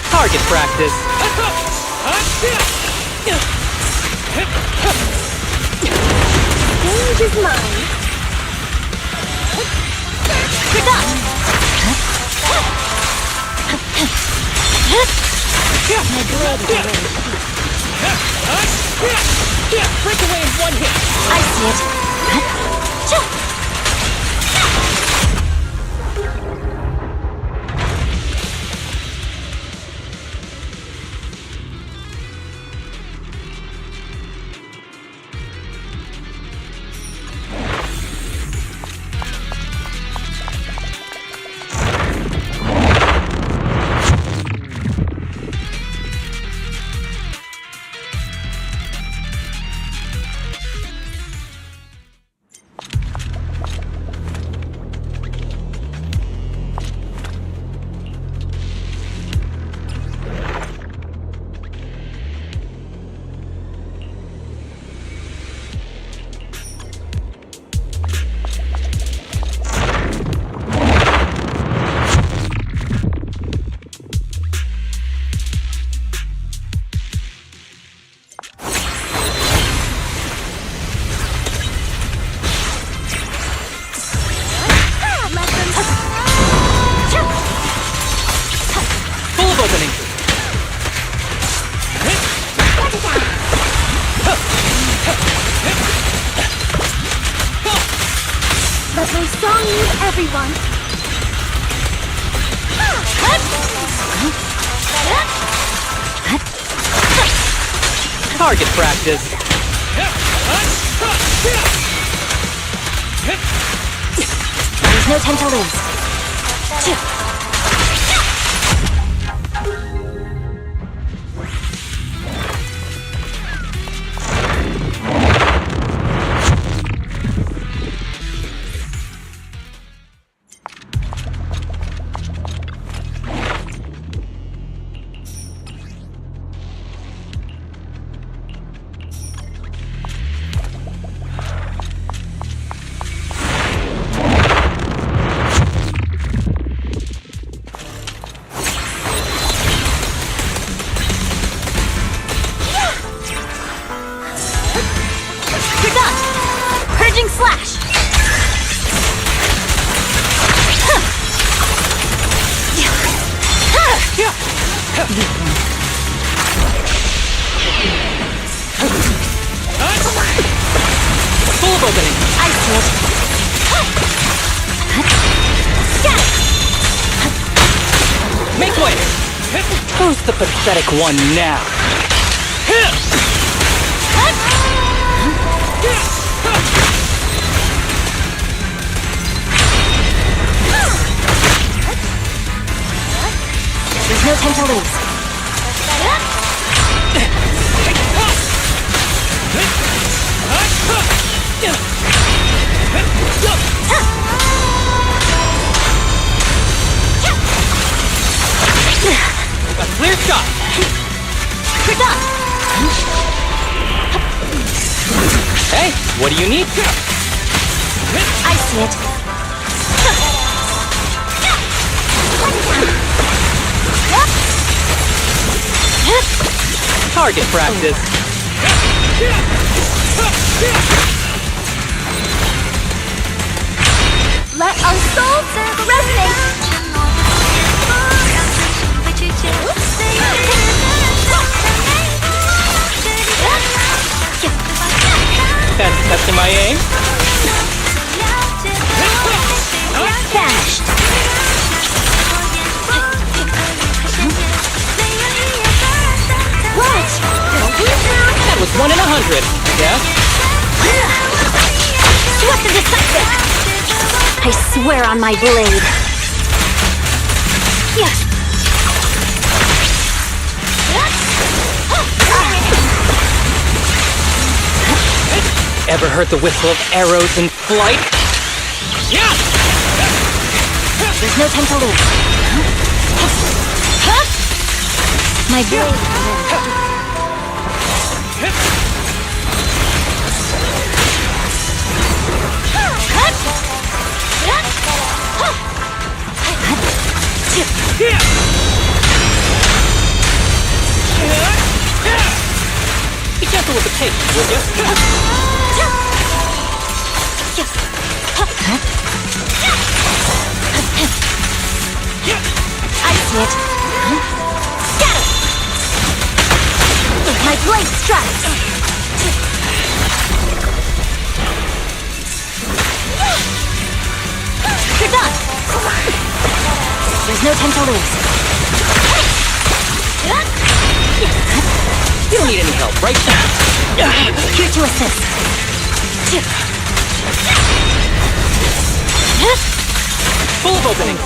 Target practice. Stage is mine. My blade is ready. Break away in one hit. I see it. Let my song move everyone. Target practice. There's no time to lose. Slash! Full of opening. I see it. Make way! Who's the pathetic one now? There's no time to lose. A clear shot. Hey, what do you need? I see it. Target practice. Let our souls resonate. Testing my aim. Vanished. What? That was 1 in 100. Yeah? Swift and decisive. I swear on my blade. Yes. Ever heard the whistle of arrows in flight? Yeah! There's no time to lose. My blade is ready. taste, will you? I see it. Scatter! My blade strikes! You're done! There's no time to lose. You don't need any help, right? Here to assist. Full of opening.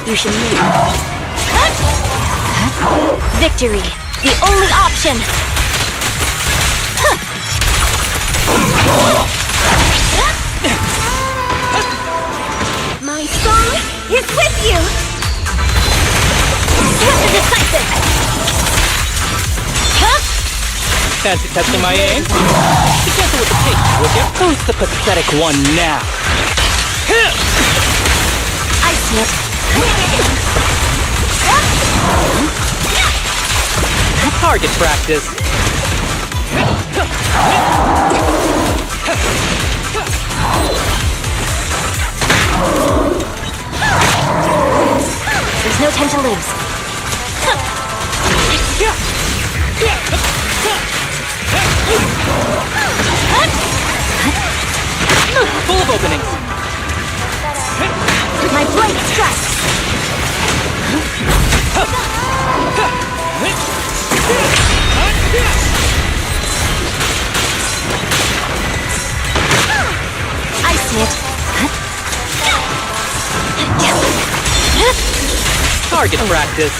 You should move. Victory, the only option. My song is with you. Swift and decisive. Fancy testing my aim? Be careful with the pace, would you? Who's the pathetic one now? I see it. Target practice. There's no time to lose. Full of openings. My blade strikes. I see it. Target practice.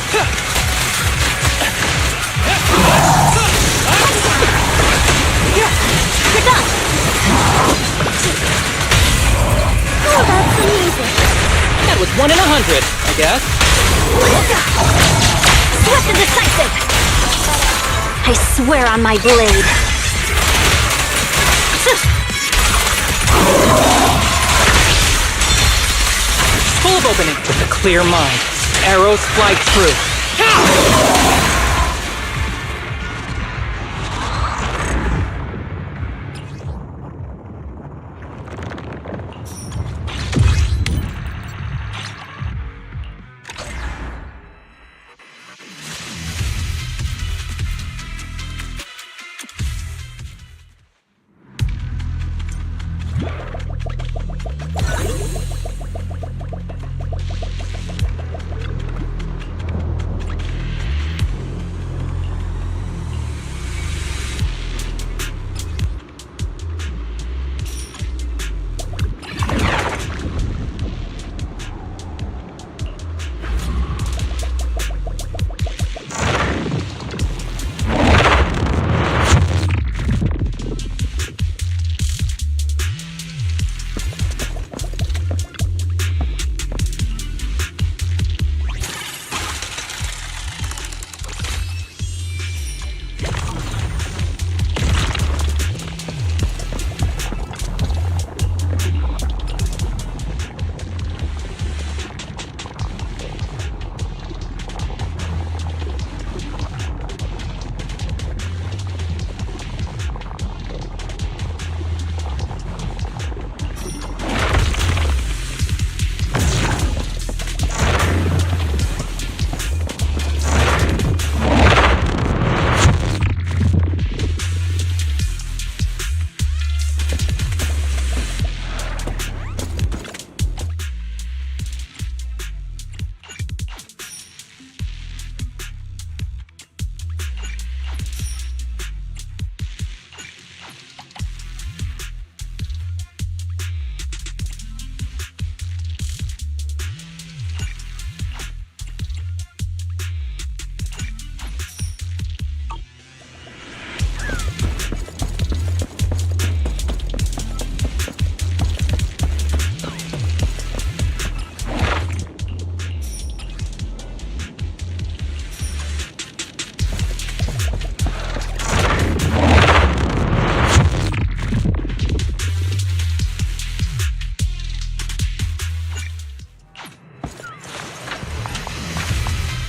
You're done. Oh, that's amazing. That was 1 in 100, I guess. Swift and decisive. I swear on my blade. Full of opening. With a clear mind, arrows fly through.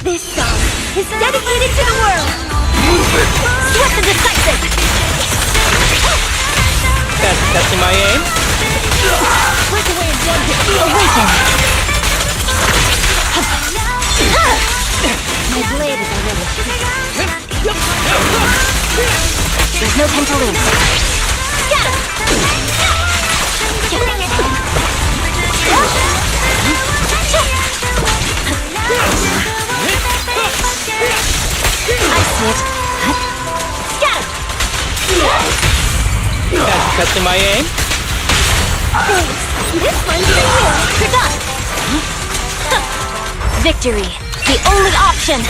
This song is dedicated to the world. Swift and decisive. That's testing my aim. Break away in one hit. Awaken. My blade is already. There's no time to lose. Scatter. I see it. Scatter! That's testing my aim. Thanks. This one's for you. You're done. Victory. The only option.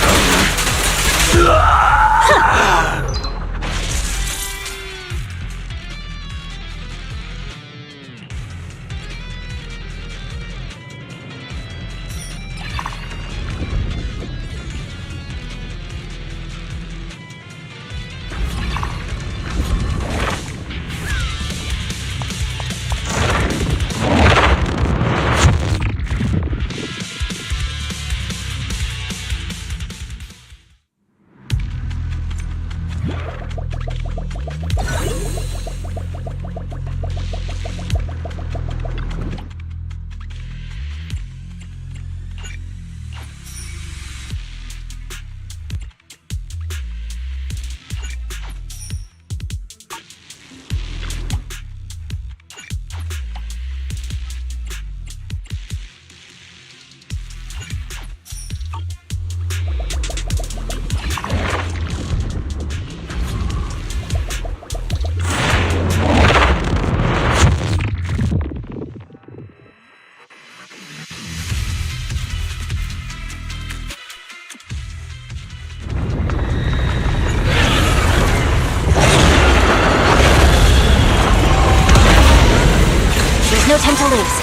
No time to lose.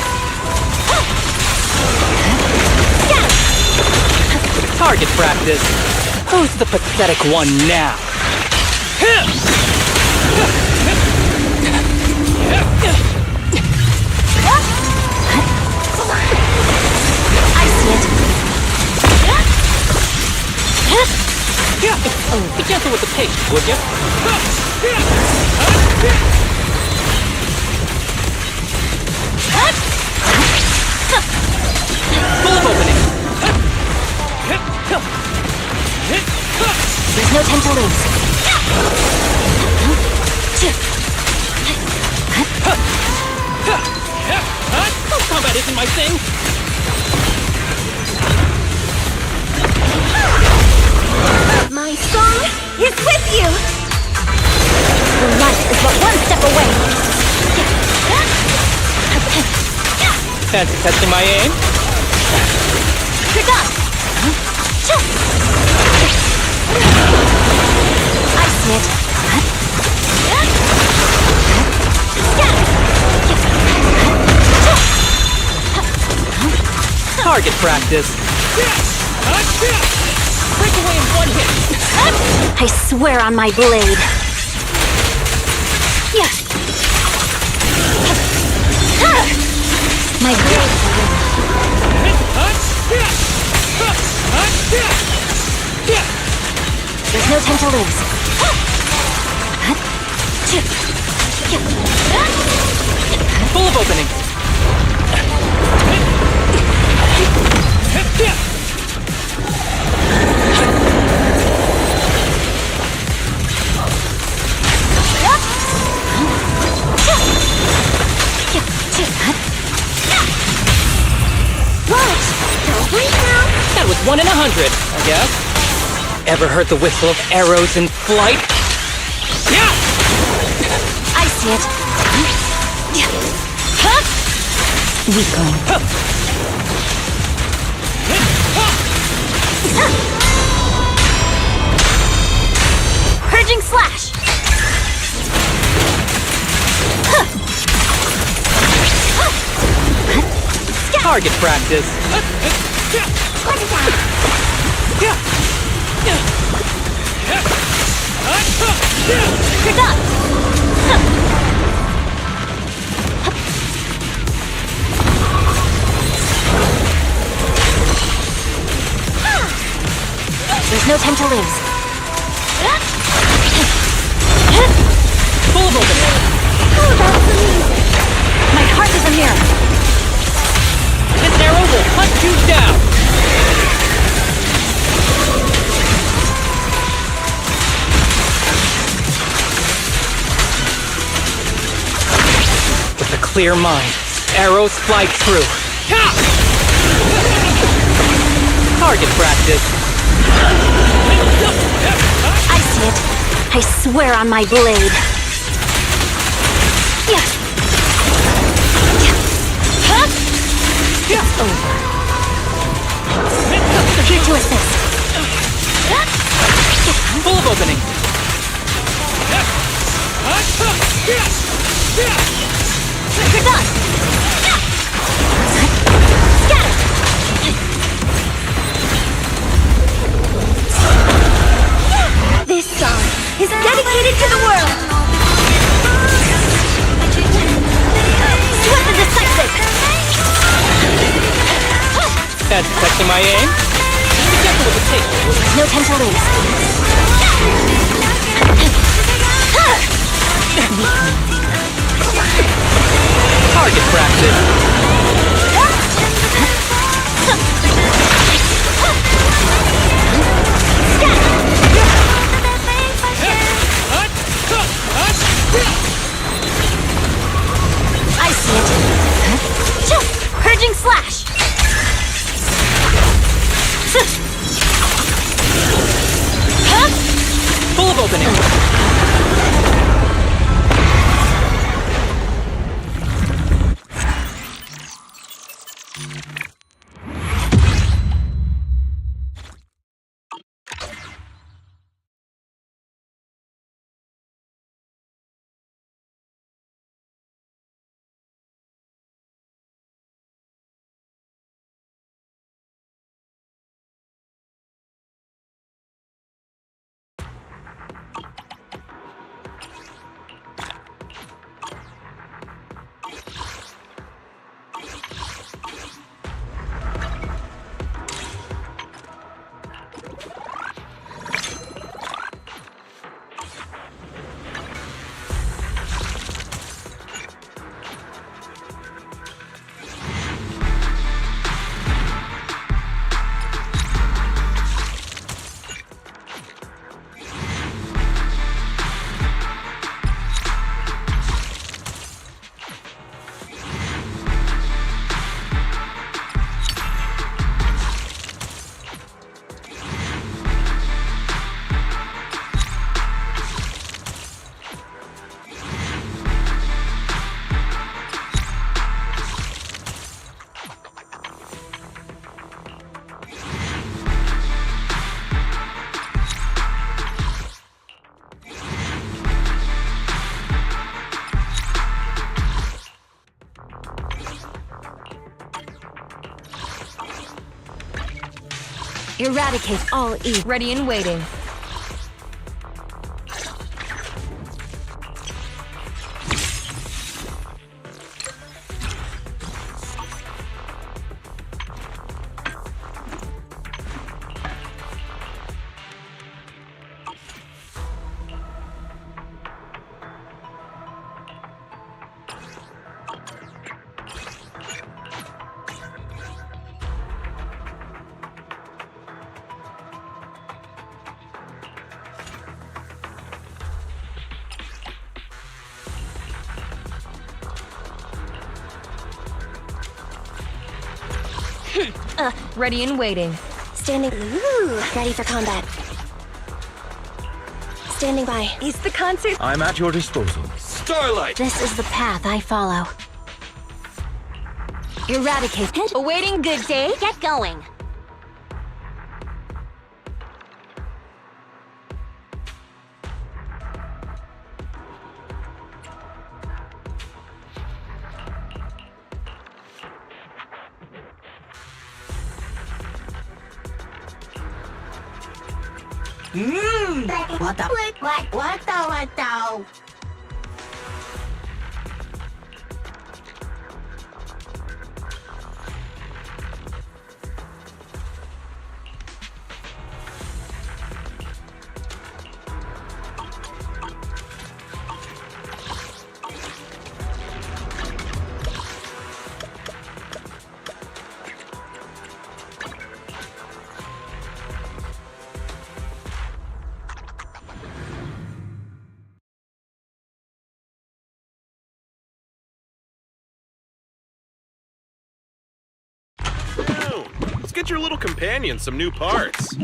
Target practice. Who's the pathetic one now? I see it. Oh, be careful with the pace, would you? Full of opening. There's no time to lose. Combat isn't my thing. My song is with you. Your life is but one step away. Fancy testing my aim? You're done. I see it. Target practice. Break away in one hit. I swear on my blade. My blade will win. There's no time to lose. Full of opening. That was 1 in 100, I guess. Ever heard the whistle of arrows in flight? Yeah! I see it. Weakling. Purging slash. Target practice. You're done. There's no time to lose. Full of opening. Oh, that's amazing. My heart is a mirror. This arrow will hunt you down. With a clear mind, arrows fly true. Target practice. I see it. I swear on my blade. It's over. Here to assist. Full of opening. You're done. Scatter. This song is dedicated to the world. Swift and decisive. That's testing my aim. Be careful with the tape. No time to lose. Target practice. I see it. Purging slash. Full of opening. Eradicate all evil. Ready and waiting. Ready and waiting. Standing. Ooh, ready for combat. Standing by. Is the concert? I'm at your disposal. Starlight! This is the path I follow. Eradicate. Awaiting good day. Get going. What the? What the? Let's get your little companion some new parts.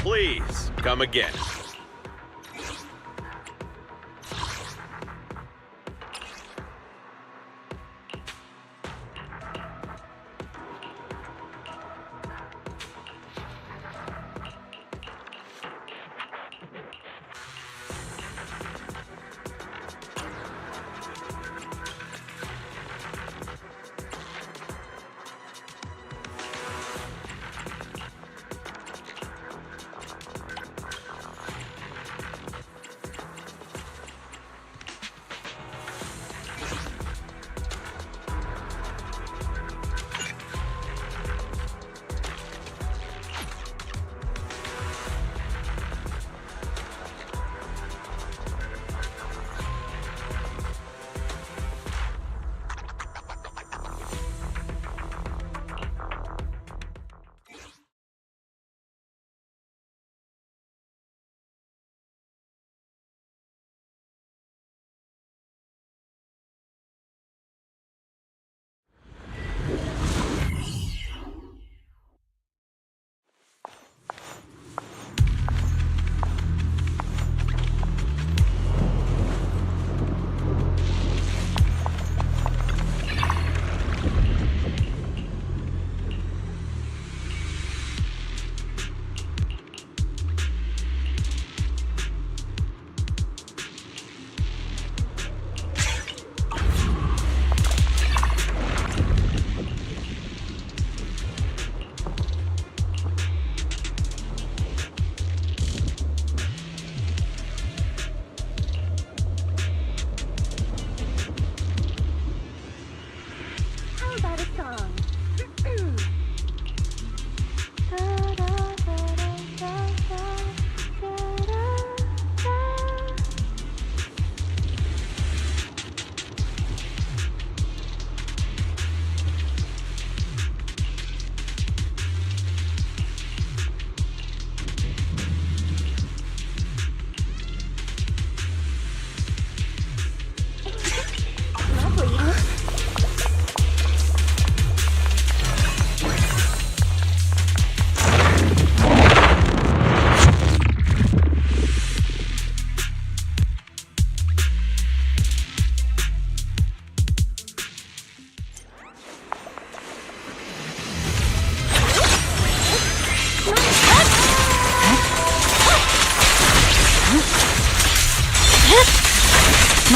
Please, come again.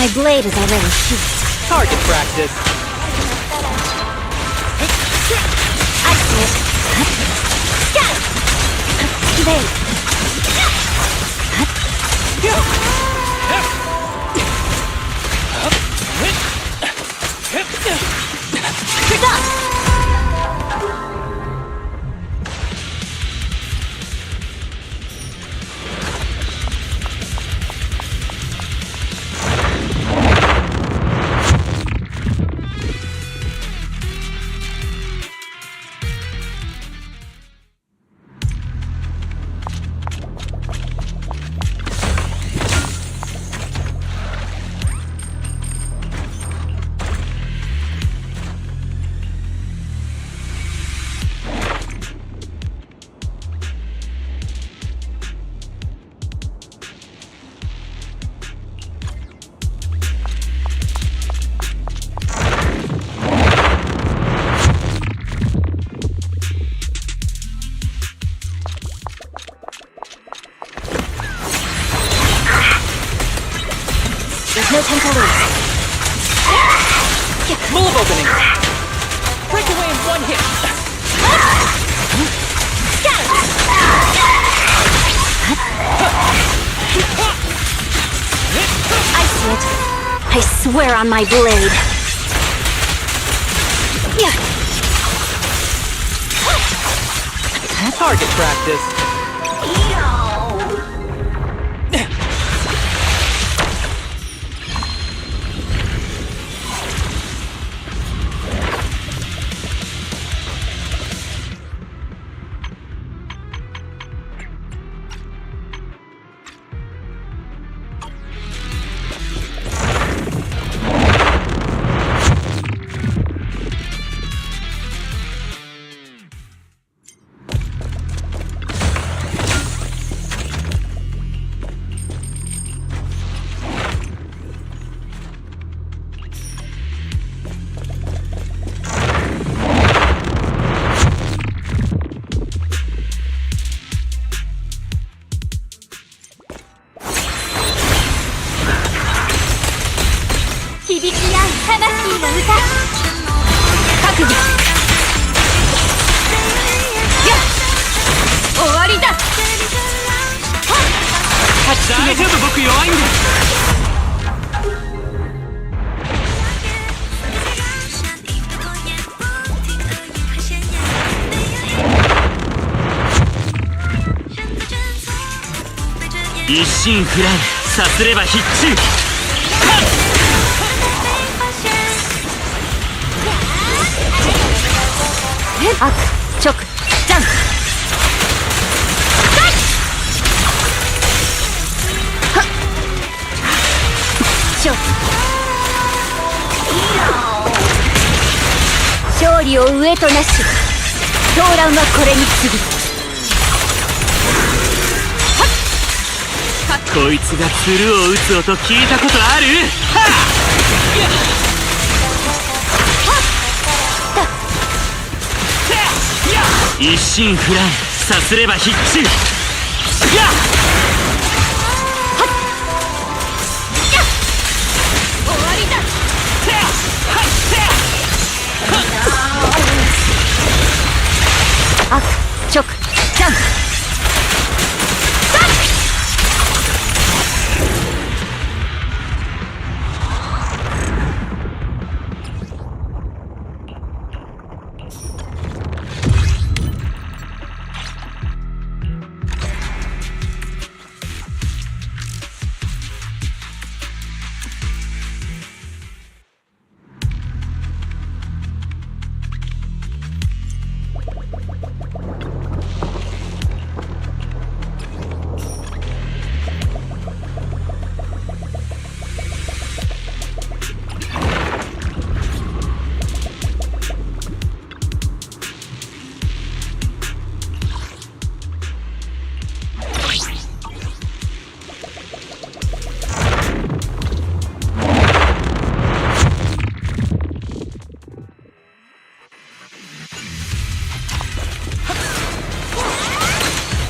My blade is already sheathed. Target practice. I see it. Blade. No time to lose. Move opening. Break away in one hit. I see it. I swear on my blade. Target practice.一心不乱さすれば必中。悪直ジャンプ。勝利を上となし、狂乱はこれに次ぐ。こいつが鶴を打つ音聞いたことある？一心不乱さすれば必中。悪直ジャンプ。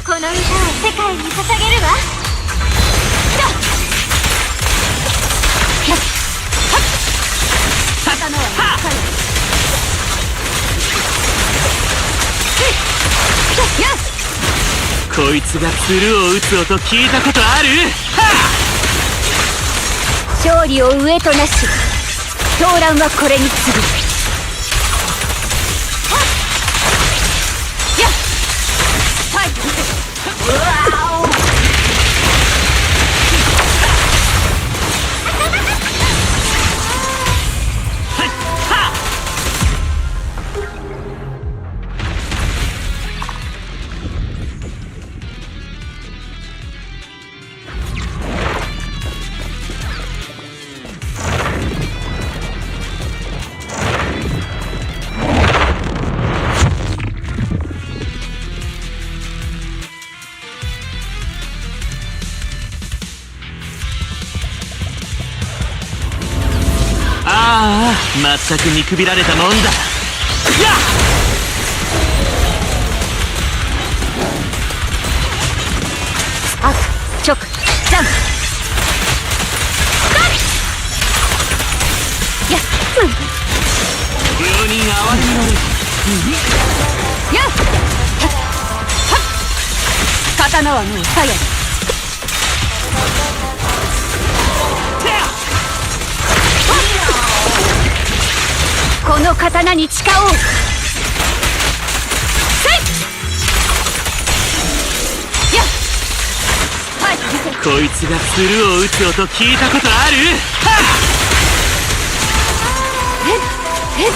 この歌を世界に捧げるわ。こいつが鶴を打つ音聞いたことある？勝利を上となし、狂乱はこれに次ぐ。やっはい、うわおああ、まったく見くびられたもんだ。やっ悪直残やっ病人哀れみのる。やっ刀はもう鞘だ。この刀に誓おう。やっはい、こいつが鶴を打つ音聞いたことある？えっ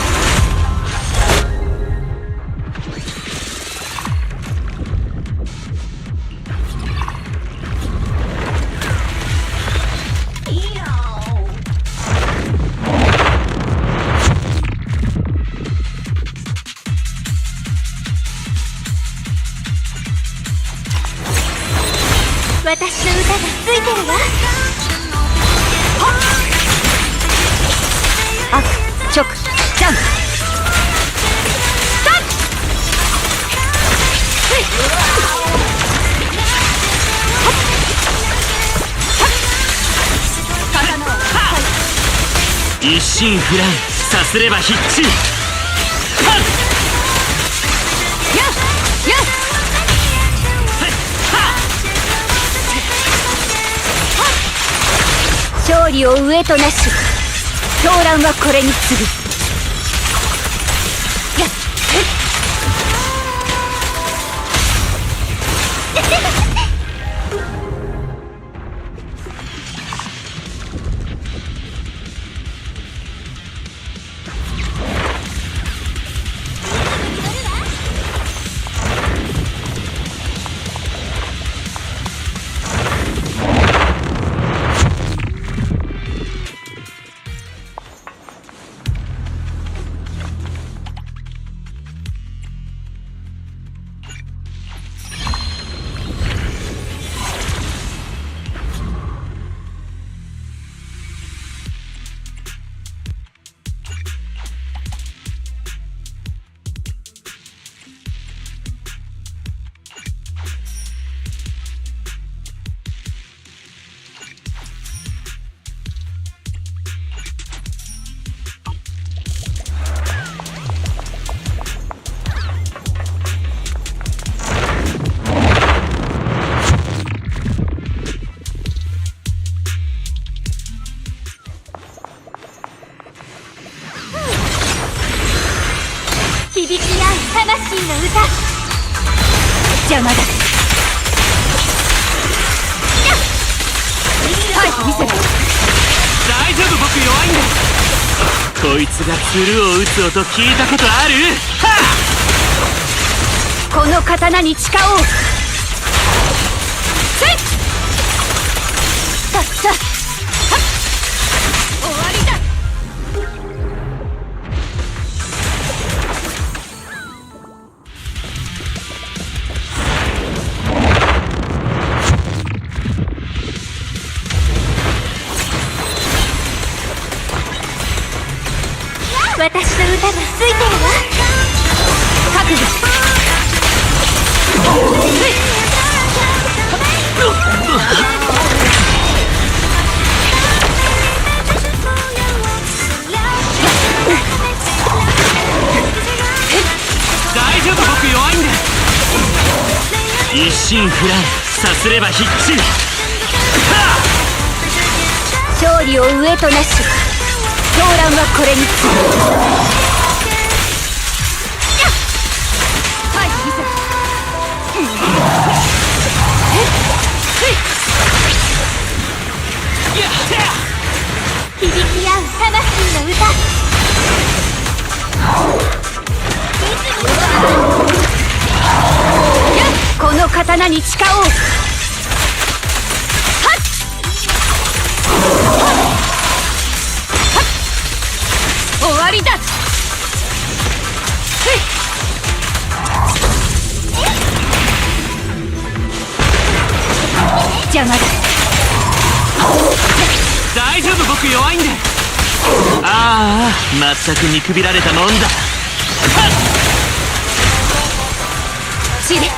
私の歌がついてるわ。悪直残一心不乱、さすれば必至。やっやっ勝利を上となし、狂乱はこれに次ぐ。やっ響き合う魂の歌。邪魔だ。はい、見せろ。大丈夫、僕弱いんだ。こいつが鶴を打つ音聞いたことある？この刀に誓おう。せいさっさっはっ終わりだ。私の歌がついてるわ。覚悟。心不乱さすれば必中。勝利を上となし、狂乱はこれに次ぐ。はい、見せろ。響き合う魂の歌。この刀に誓おう。終わりだ。邪魔だ。大丈夫、僕弱いんで。ああ、まったく見くびられたもんだ。散れ。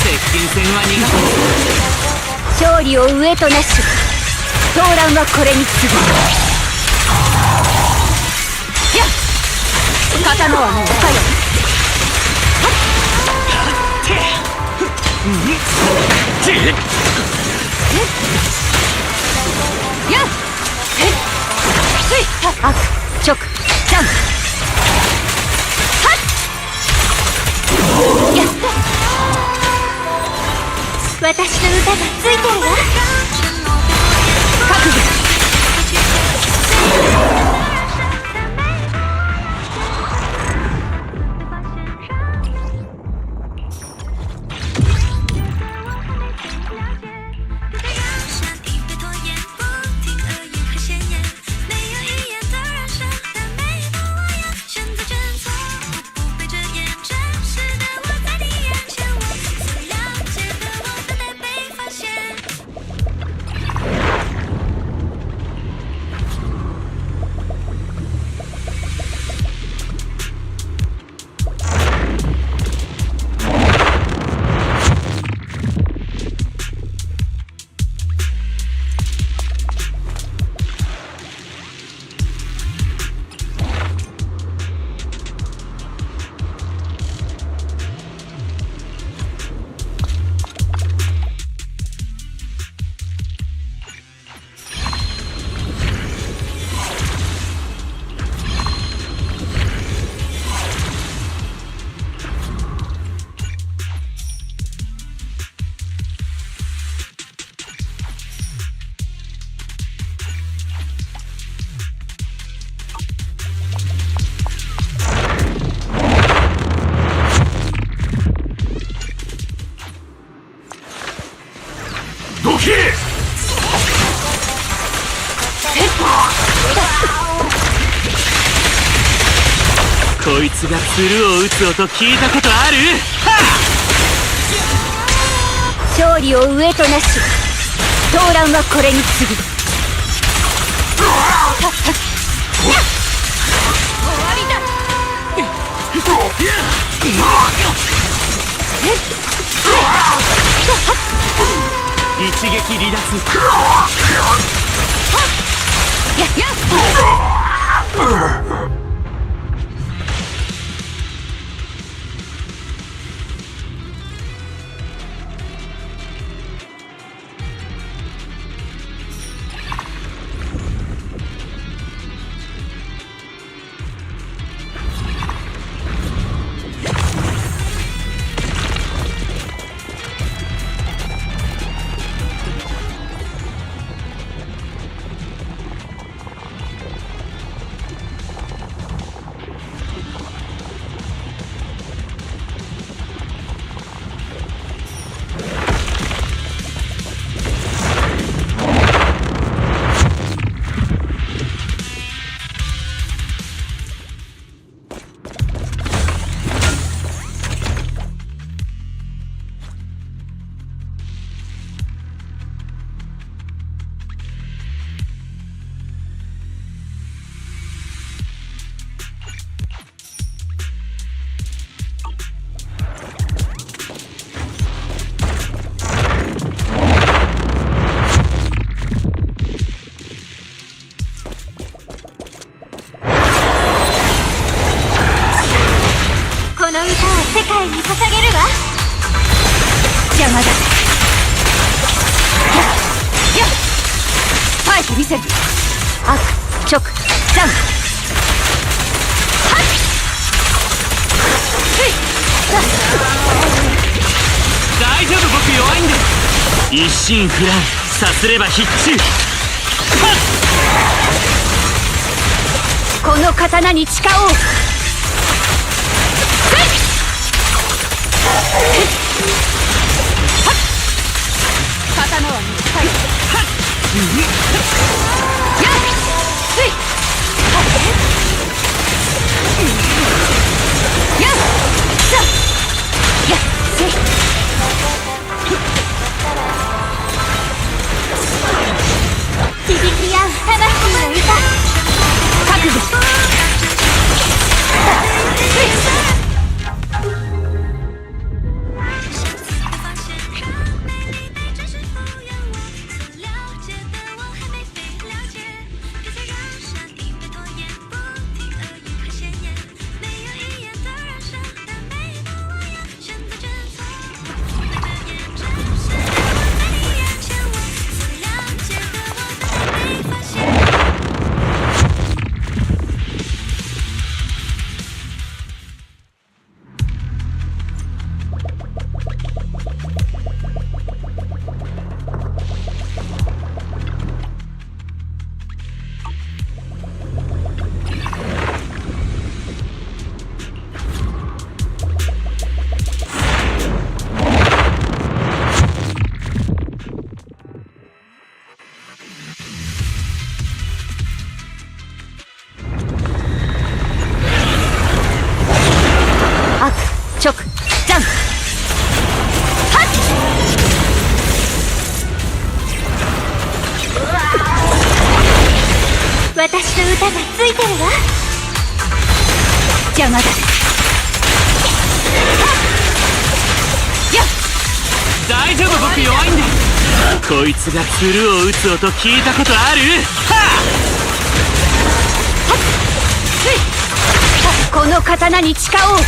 接近戦は苦手。勝利を上となし、狂乱はこれに次ぐ。やっ、刀はもうかよ。やっ、悪、直、ジャン。やった。私の歌がついてるわ。覚悟。こいつが鶴を打つ音聞いたことある？勝利を上となし、狂乱はこれに次ぐ。終わりだ。一撃離脱。邪魔だ。耐えてみせる。悪直残。大丈夫、僕弱いんで。一心不乱、さすれば必中。この刀に誓おう。刀は短い。やっつい。やっさやっつい。響き合う魂の歌。覚悟。直残。私の歌がついてるわ。邪魔だ。大丈夫、僕弱いんで。こいつが鶴を打つ音聞いたことある？この刀に誓おう。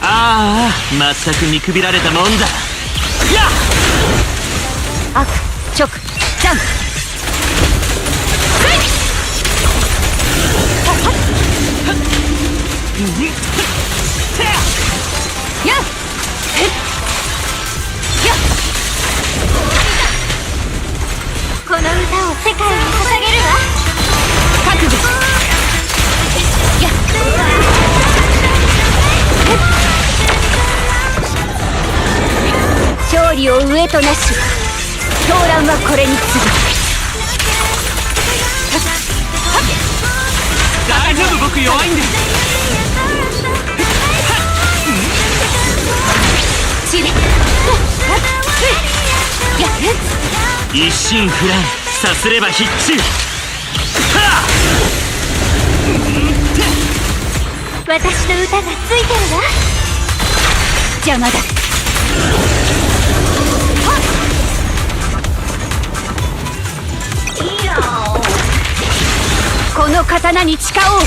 ああ、まったく見くびられたもんだ。悪直残。この歌を世界に捧げるわ。覚悟。勝利を上となし、狂乱はこれに次ぐ。大丈夫、僕弱いんで。チリ一心不乱、さすれば必中。私の歌がついてるわ。邪魔だ。この刀に誓おう。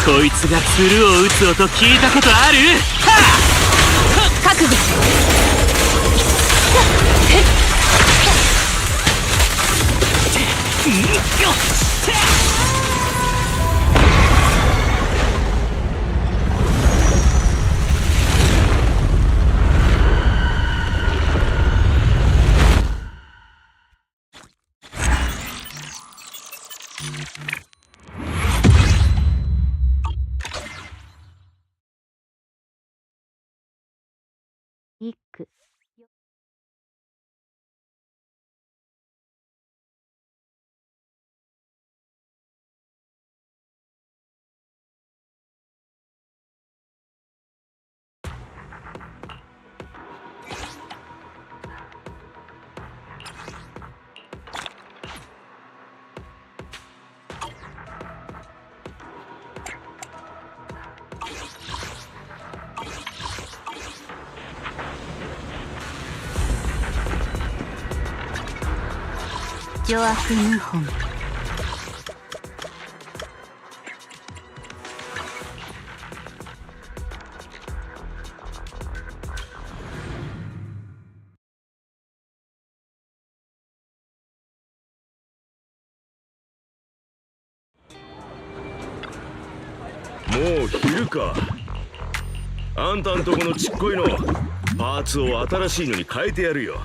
こいつが鶴を打つ音聞いたことある？覚悟。一句。巨悪謀反。もう昼か。あんたんとこのちっこいのパーツを新しいのに変えてやるよ。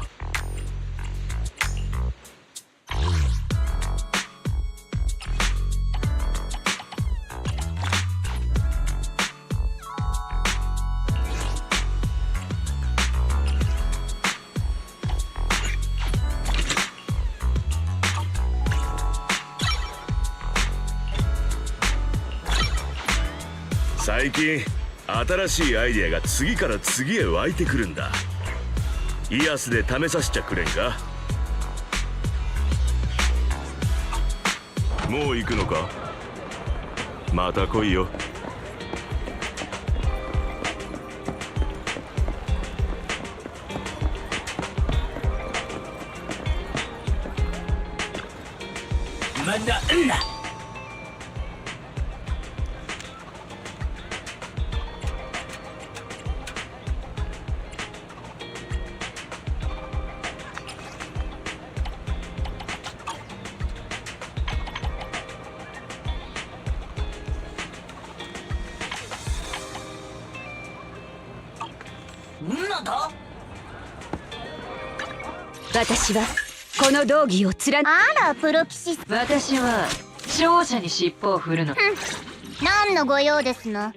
最近新しいアイデアが次から次へ湧いてくるんだ。イアスで試させちゃくれんか。もう行くのか。また来いよ。まだんだ。私はこの道義を貫く。あらプロキシス。私は勝者に尻尾を振るの。何のご用ですの。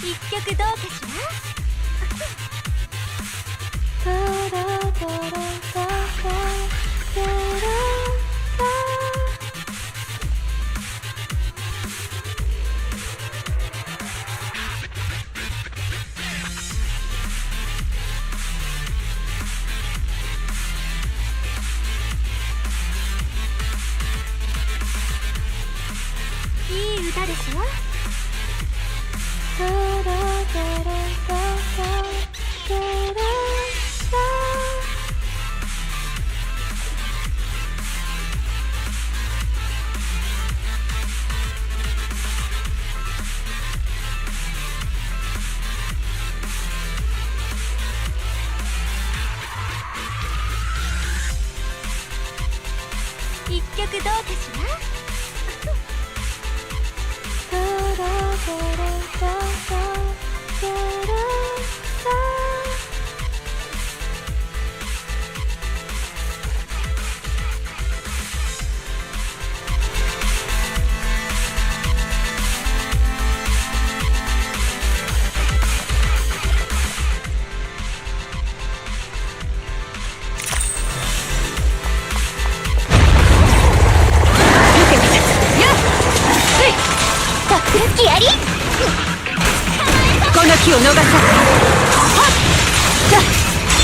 一曲どうかしら。いい歌でしょ。一曲どうかしら。やりこの木を逃さず。じゃ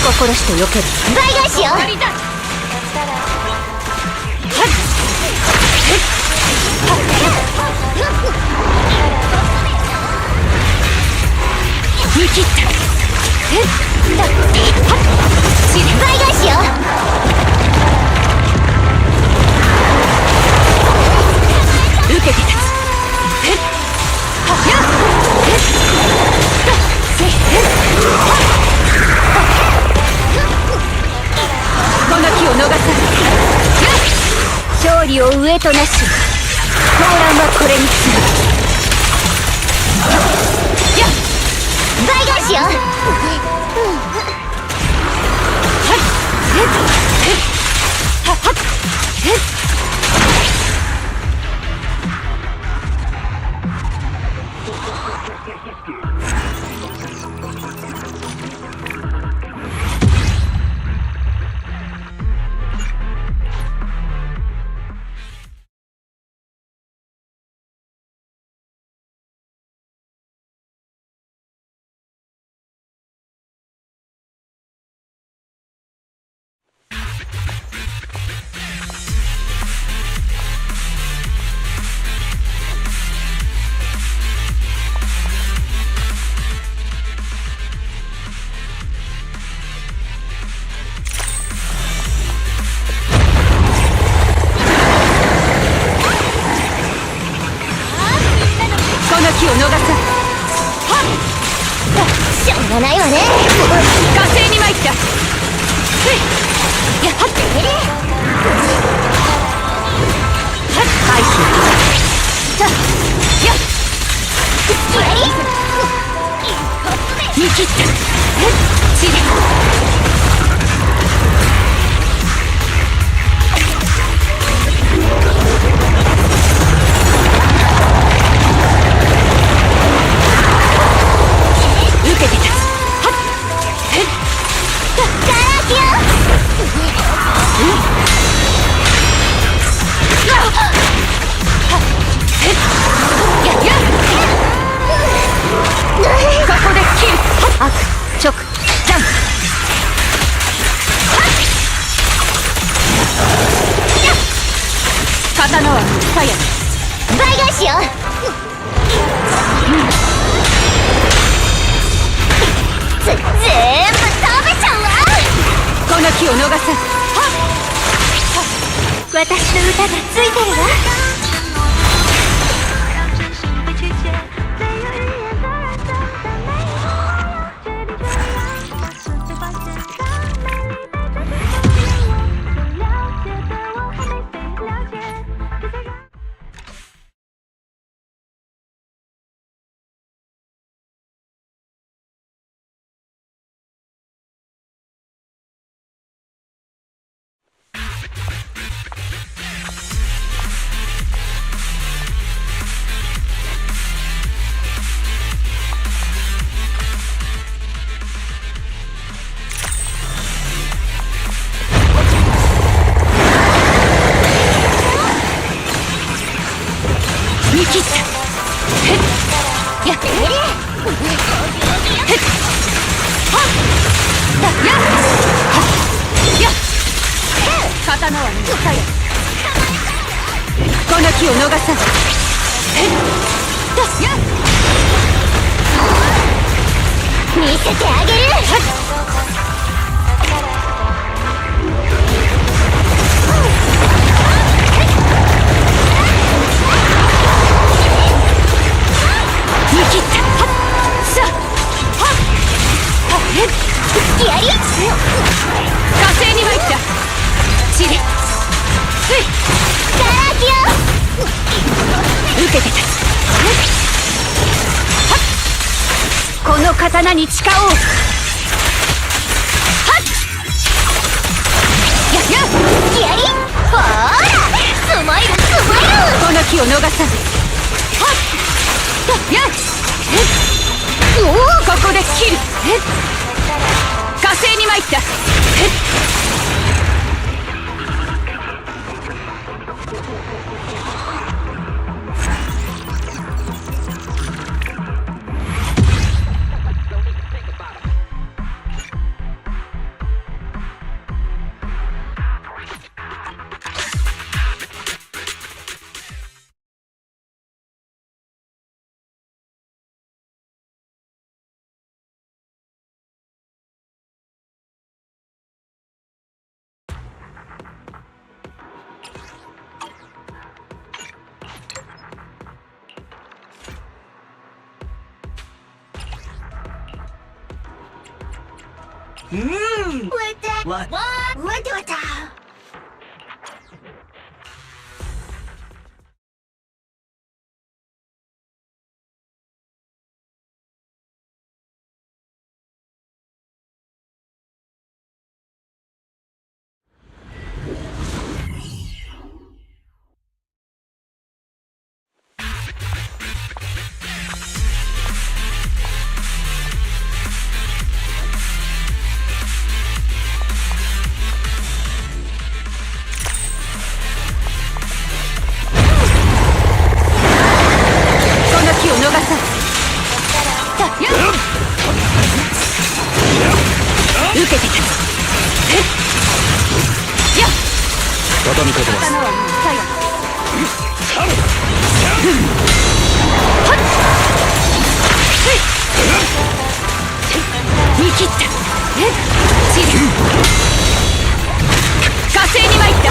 心してよける。倍返しよ。見切った。倍返しよ。受けて立つ。時を逃さず勝利を上となし狂乱はこれにつやっ倍返しよ気を逃さしょうがないわね火星に参ったやっって回避やっやり見切ったチリ直ジャン刀は鞘倍返しよ全部食べちゃうわこの気を逃さ私の歌がついてるわ見切ったやってみる刀は鞘この気を逃さ見せてあげる見切ったさやり火星に参ったチリガラキよ受けて立つこの刀に誓おうやりほらスマイルスマイルこの気を逃さずここで切る火星に参ったわたわたわたてて立つ。やっ畳みかけます。刀はもう鞘。見切った。チリ火星に参った。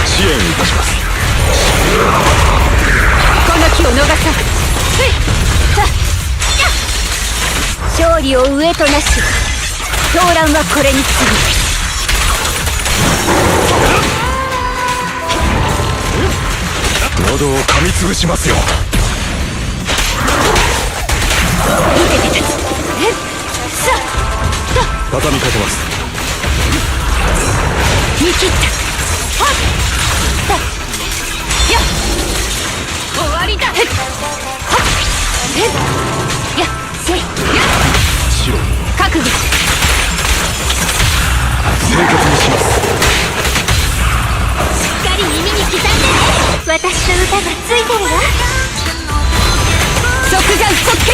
支援いたします。この機を逃さず。勝利を上となし、動乱はこれに次ぐ。喉を噛みつぶしますよ。見てて立つ。さあ畳みかけます。見切った。やっ終わりだ。やっせいや白覚悟。清潔にします。しっかり耳に刻んでね。私の歌がついてるわ。即眼即決。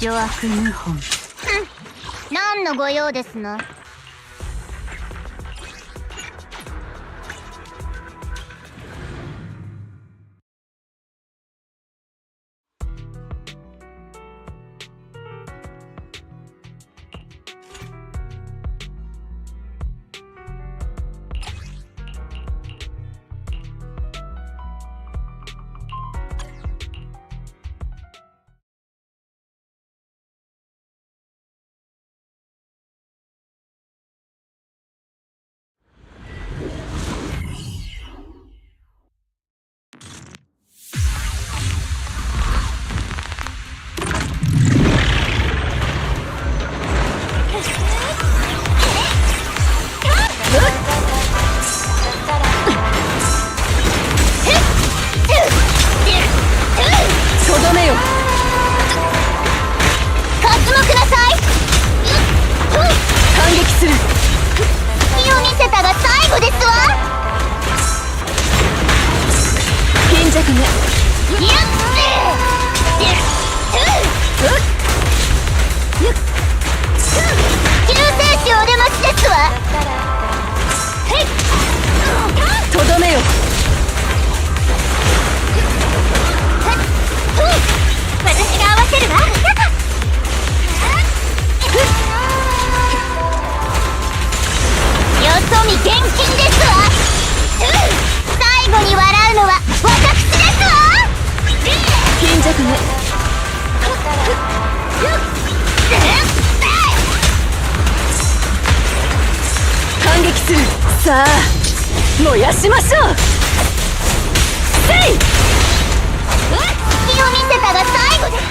邪悪謀反。何のご用ですの？さあ燃やしましょう。せい！隙を見せたが最後です。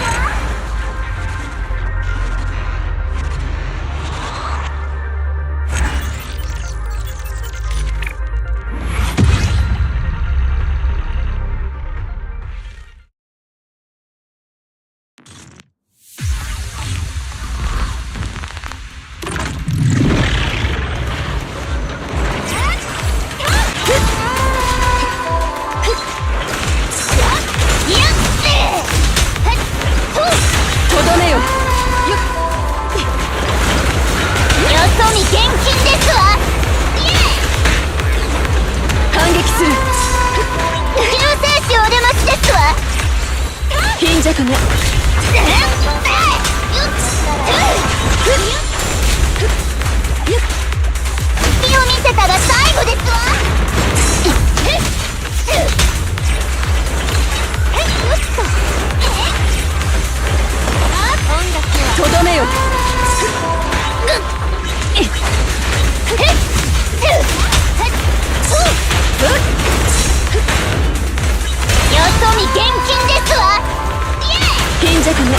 弱ね。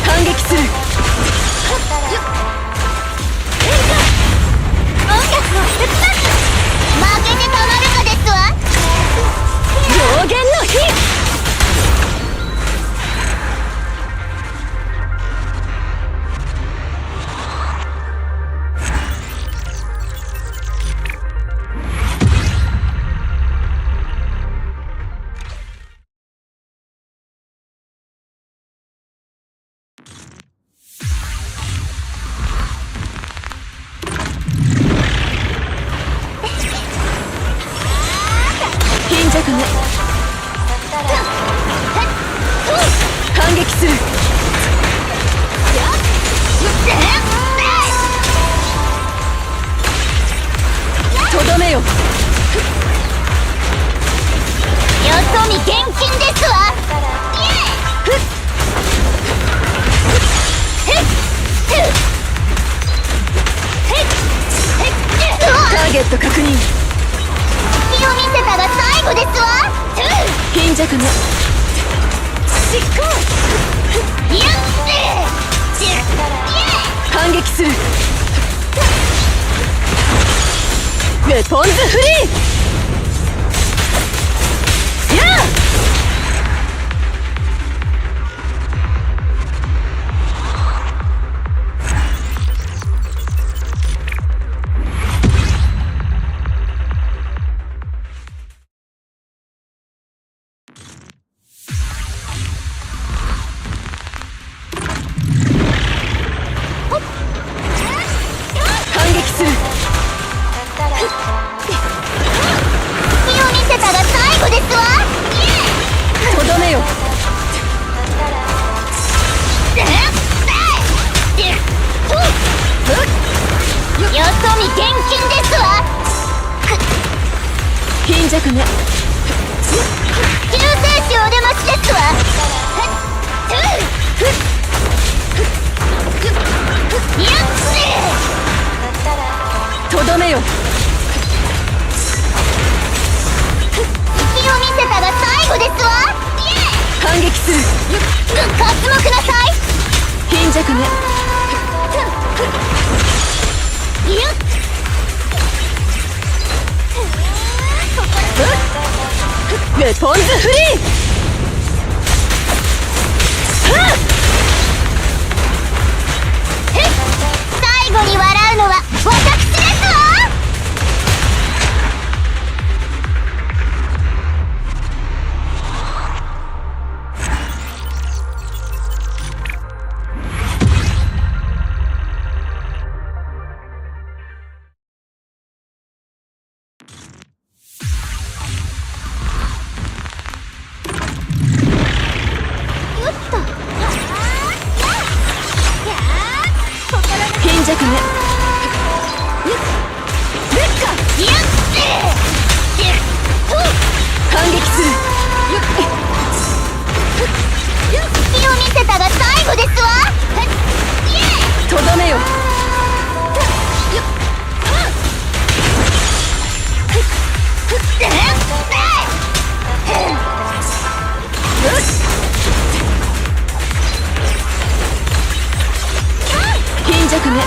反撃する。音楽をぶっ刺す。負けてたまるかですわ。上限の火。貧弱ね。反撃する。とどめよ。よそ見厳禁ですわ。ターゲット確認。隙を見せたが最後ですわ。貧弱ね。執行。反撃する。ウェポンズフリー。やあ。反撃する。隙を見せたが最後ですわ。とどめよ。よそ見厳禁ですわ。貧弱ね。救世主お出ましですわ。とどめよ。隙を見せたが最後ですわ。反撃する。刮目なさい。貧弱ね。ウェポンズフリー。最後に笑うのは私ですわ。貧弱ね。反撃する。隙を見せたが最後ですわ。とどめよ。貧弱ね。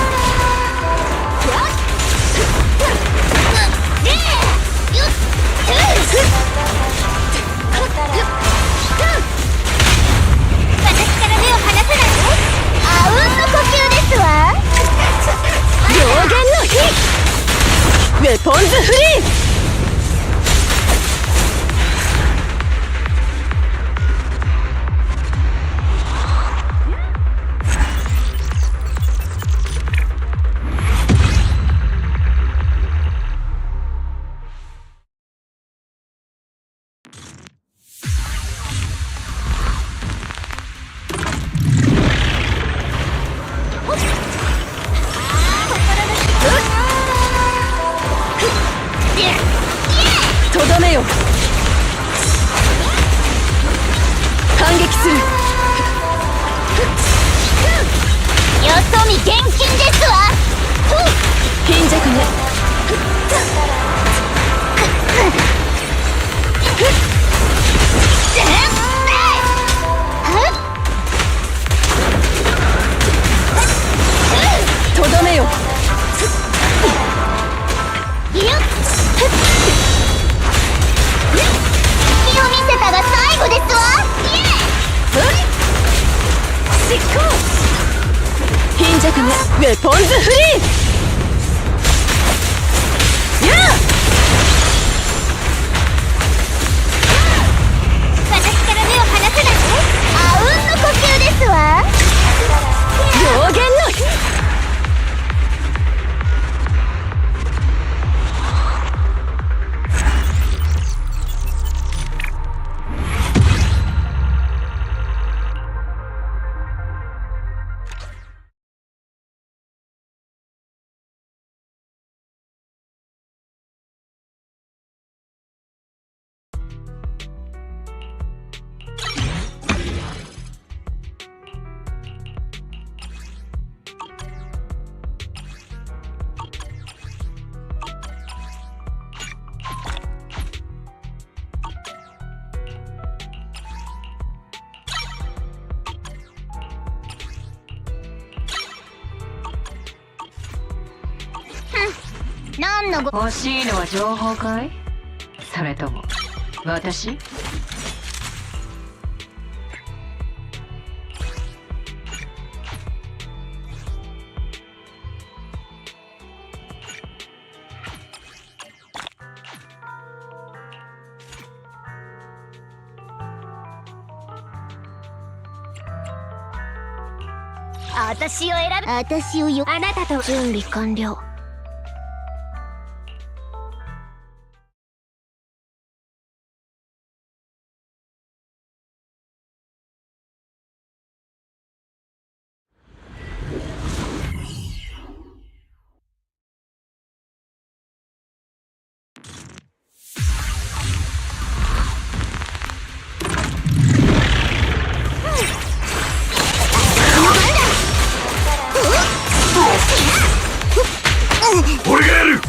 私から目を離さないで。あうんの呼吸ですわ。上限の火。ウェポンズフリー。とどめよ。反撃する。よそ見厳禁ですわ。貧弱ね。とどめよ。隙を見せたが最後ですわ。執行。貧弱めウェポンズフリー。やあ、私から目を離さないで。あうんの呼吸ですわ。上限の火。何の欲しいのは情報かい？それとも私？私を選ぶ。私をよ。あなたと準備完了。俺がやる。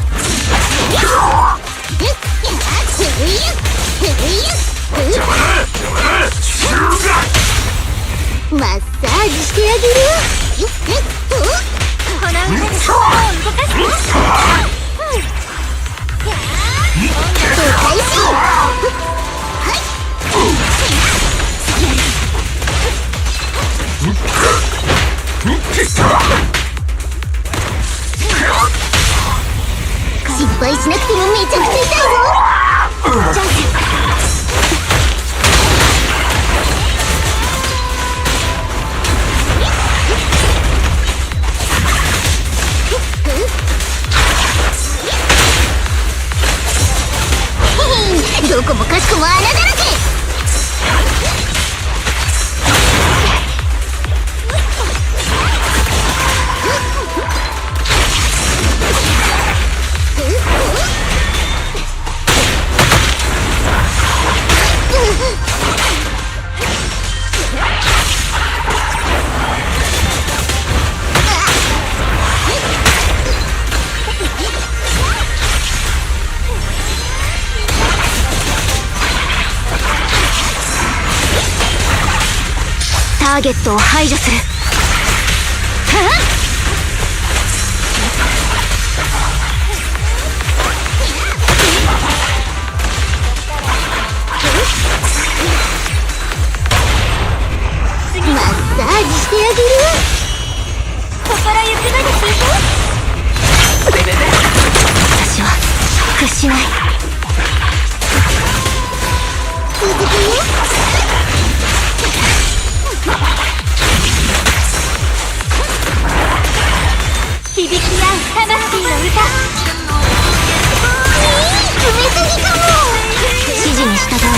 マッサージしてあげる。この腕で心を動かす。開始。失敗しなくてもめちゃくちゃ痛いぞ。チャンス。どこもかしこも穴だらけ。ターゲットを排除する。マッサージしてあげる。心ゆくまで聞いて。私は屈しない。続くよ。響き合う魂の歌。詰めすぎかも。指示に従うわ。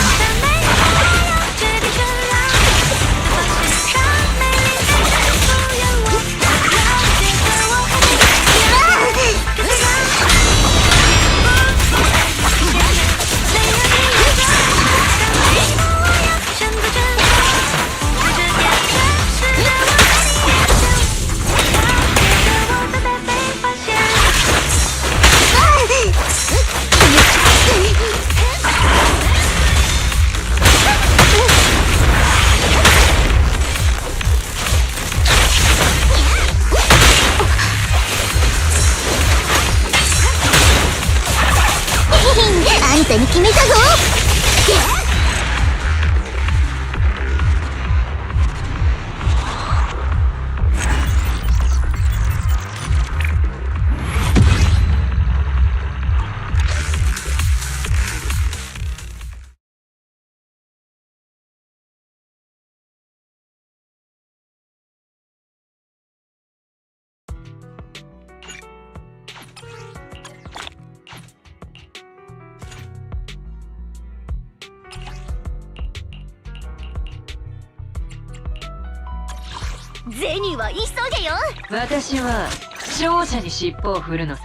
たに決めたぞ。ゼニは急げよ。私は勝者に尻尾を振るのさ。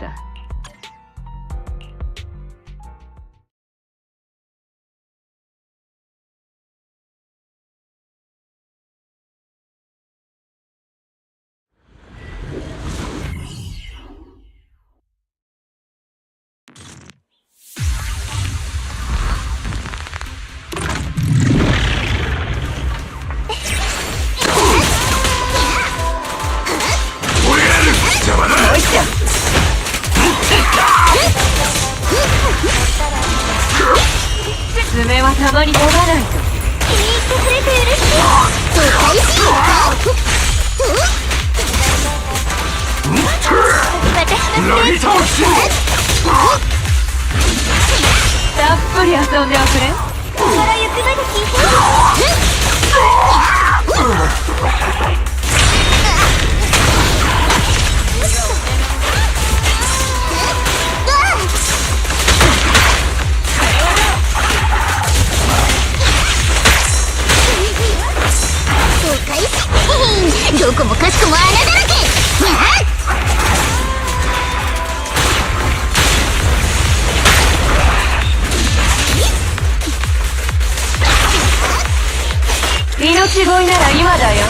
爪はたまに研がないと。気に入ってくれて嬉しい。そう開始よ。私のステージたっぷり遊んでおくれ。心ゆくまで聞いて。どこもかしこも穴だらけ。命乞いなら今だよ。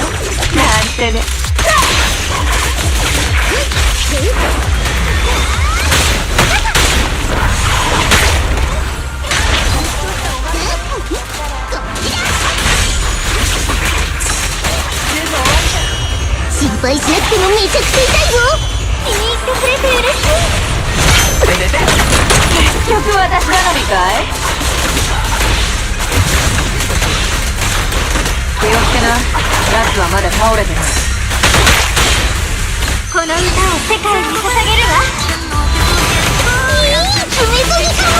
なんてね。心配しなくてもめちゃくちゃ痛いぞ。気に入ってくれて嬉しい。結局私頼みかい。気をつけな、奴はまだ倒れてない。この歌を世界に捧げるわ。詰めすぎかも。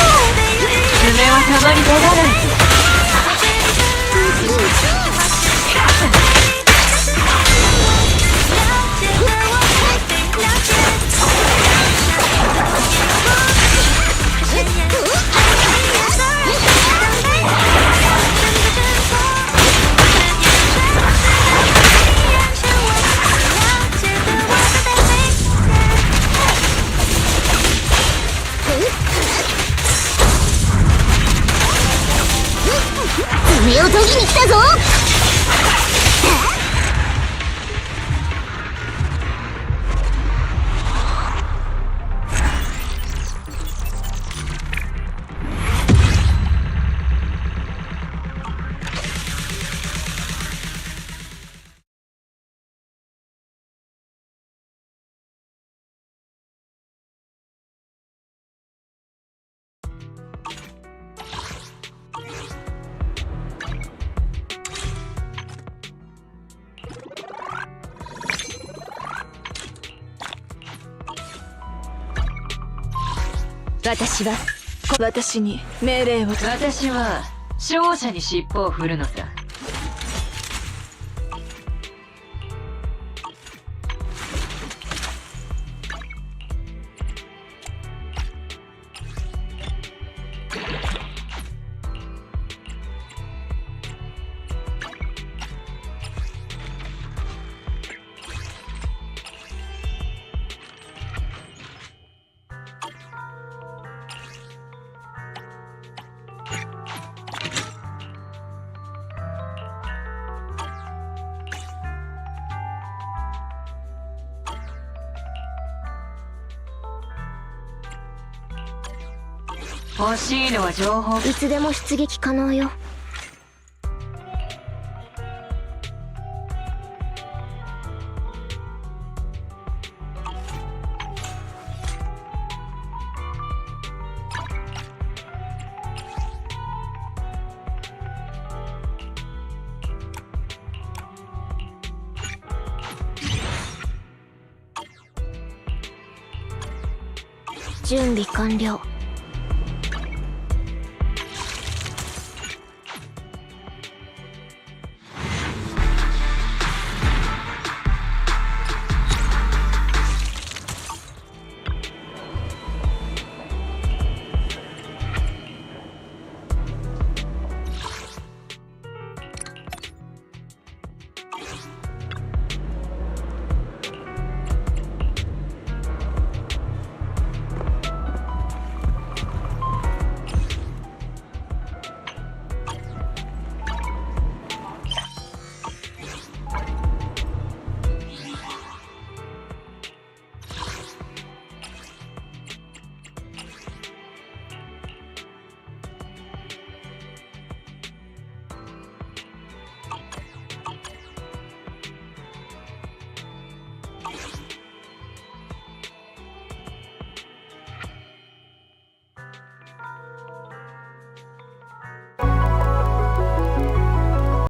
爪はたまに研がないと。爪を研ぎに来たぞ。私に命令を。私は勝者に尻尾を振るのさ。欲しいのは情報。いつでも出撃可能よ。準備完了。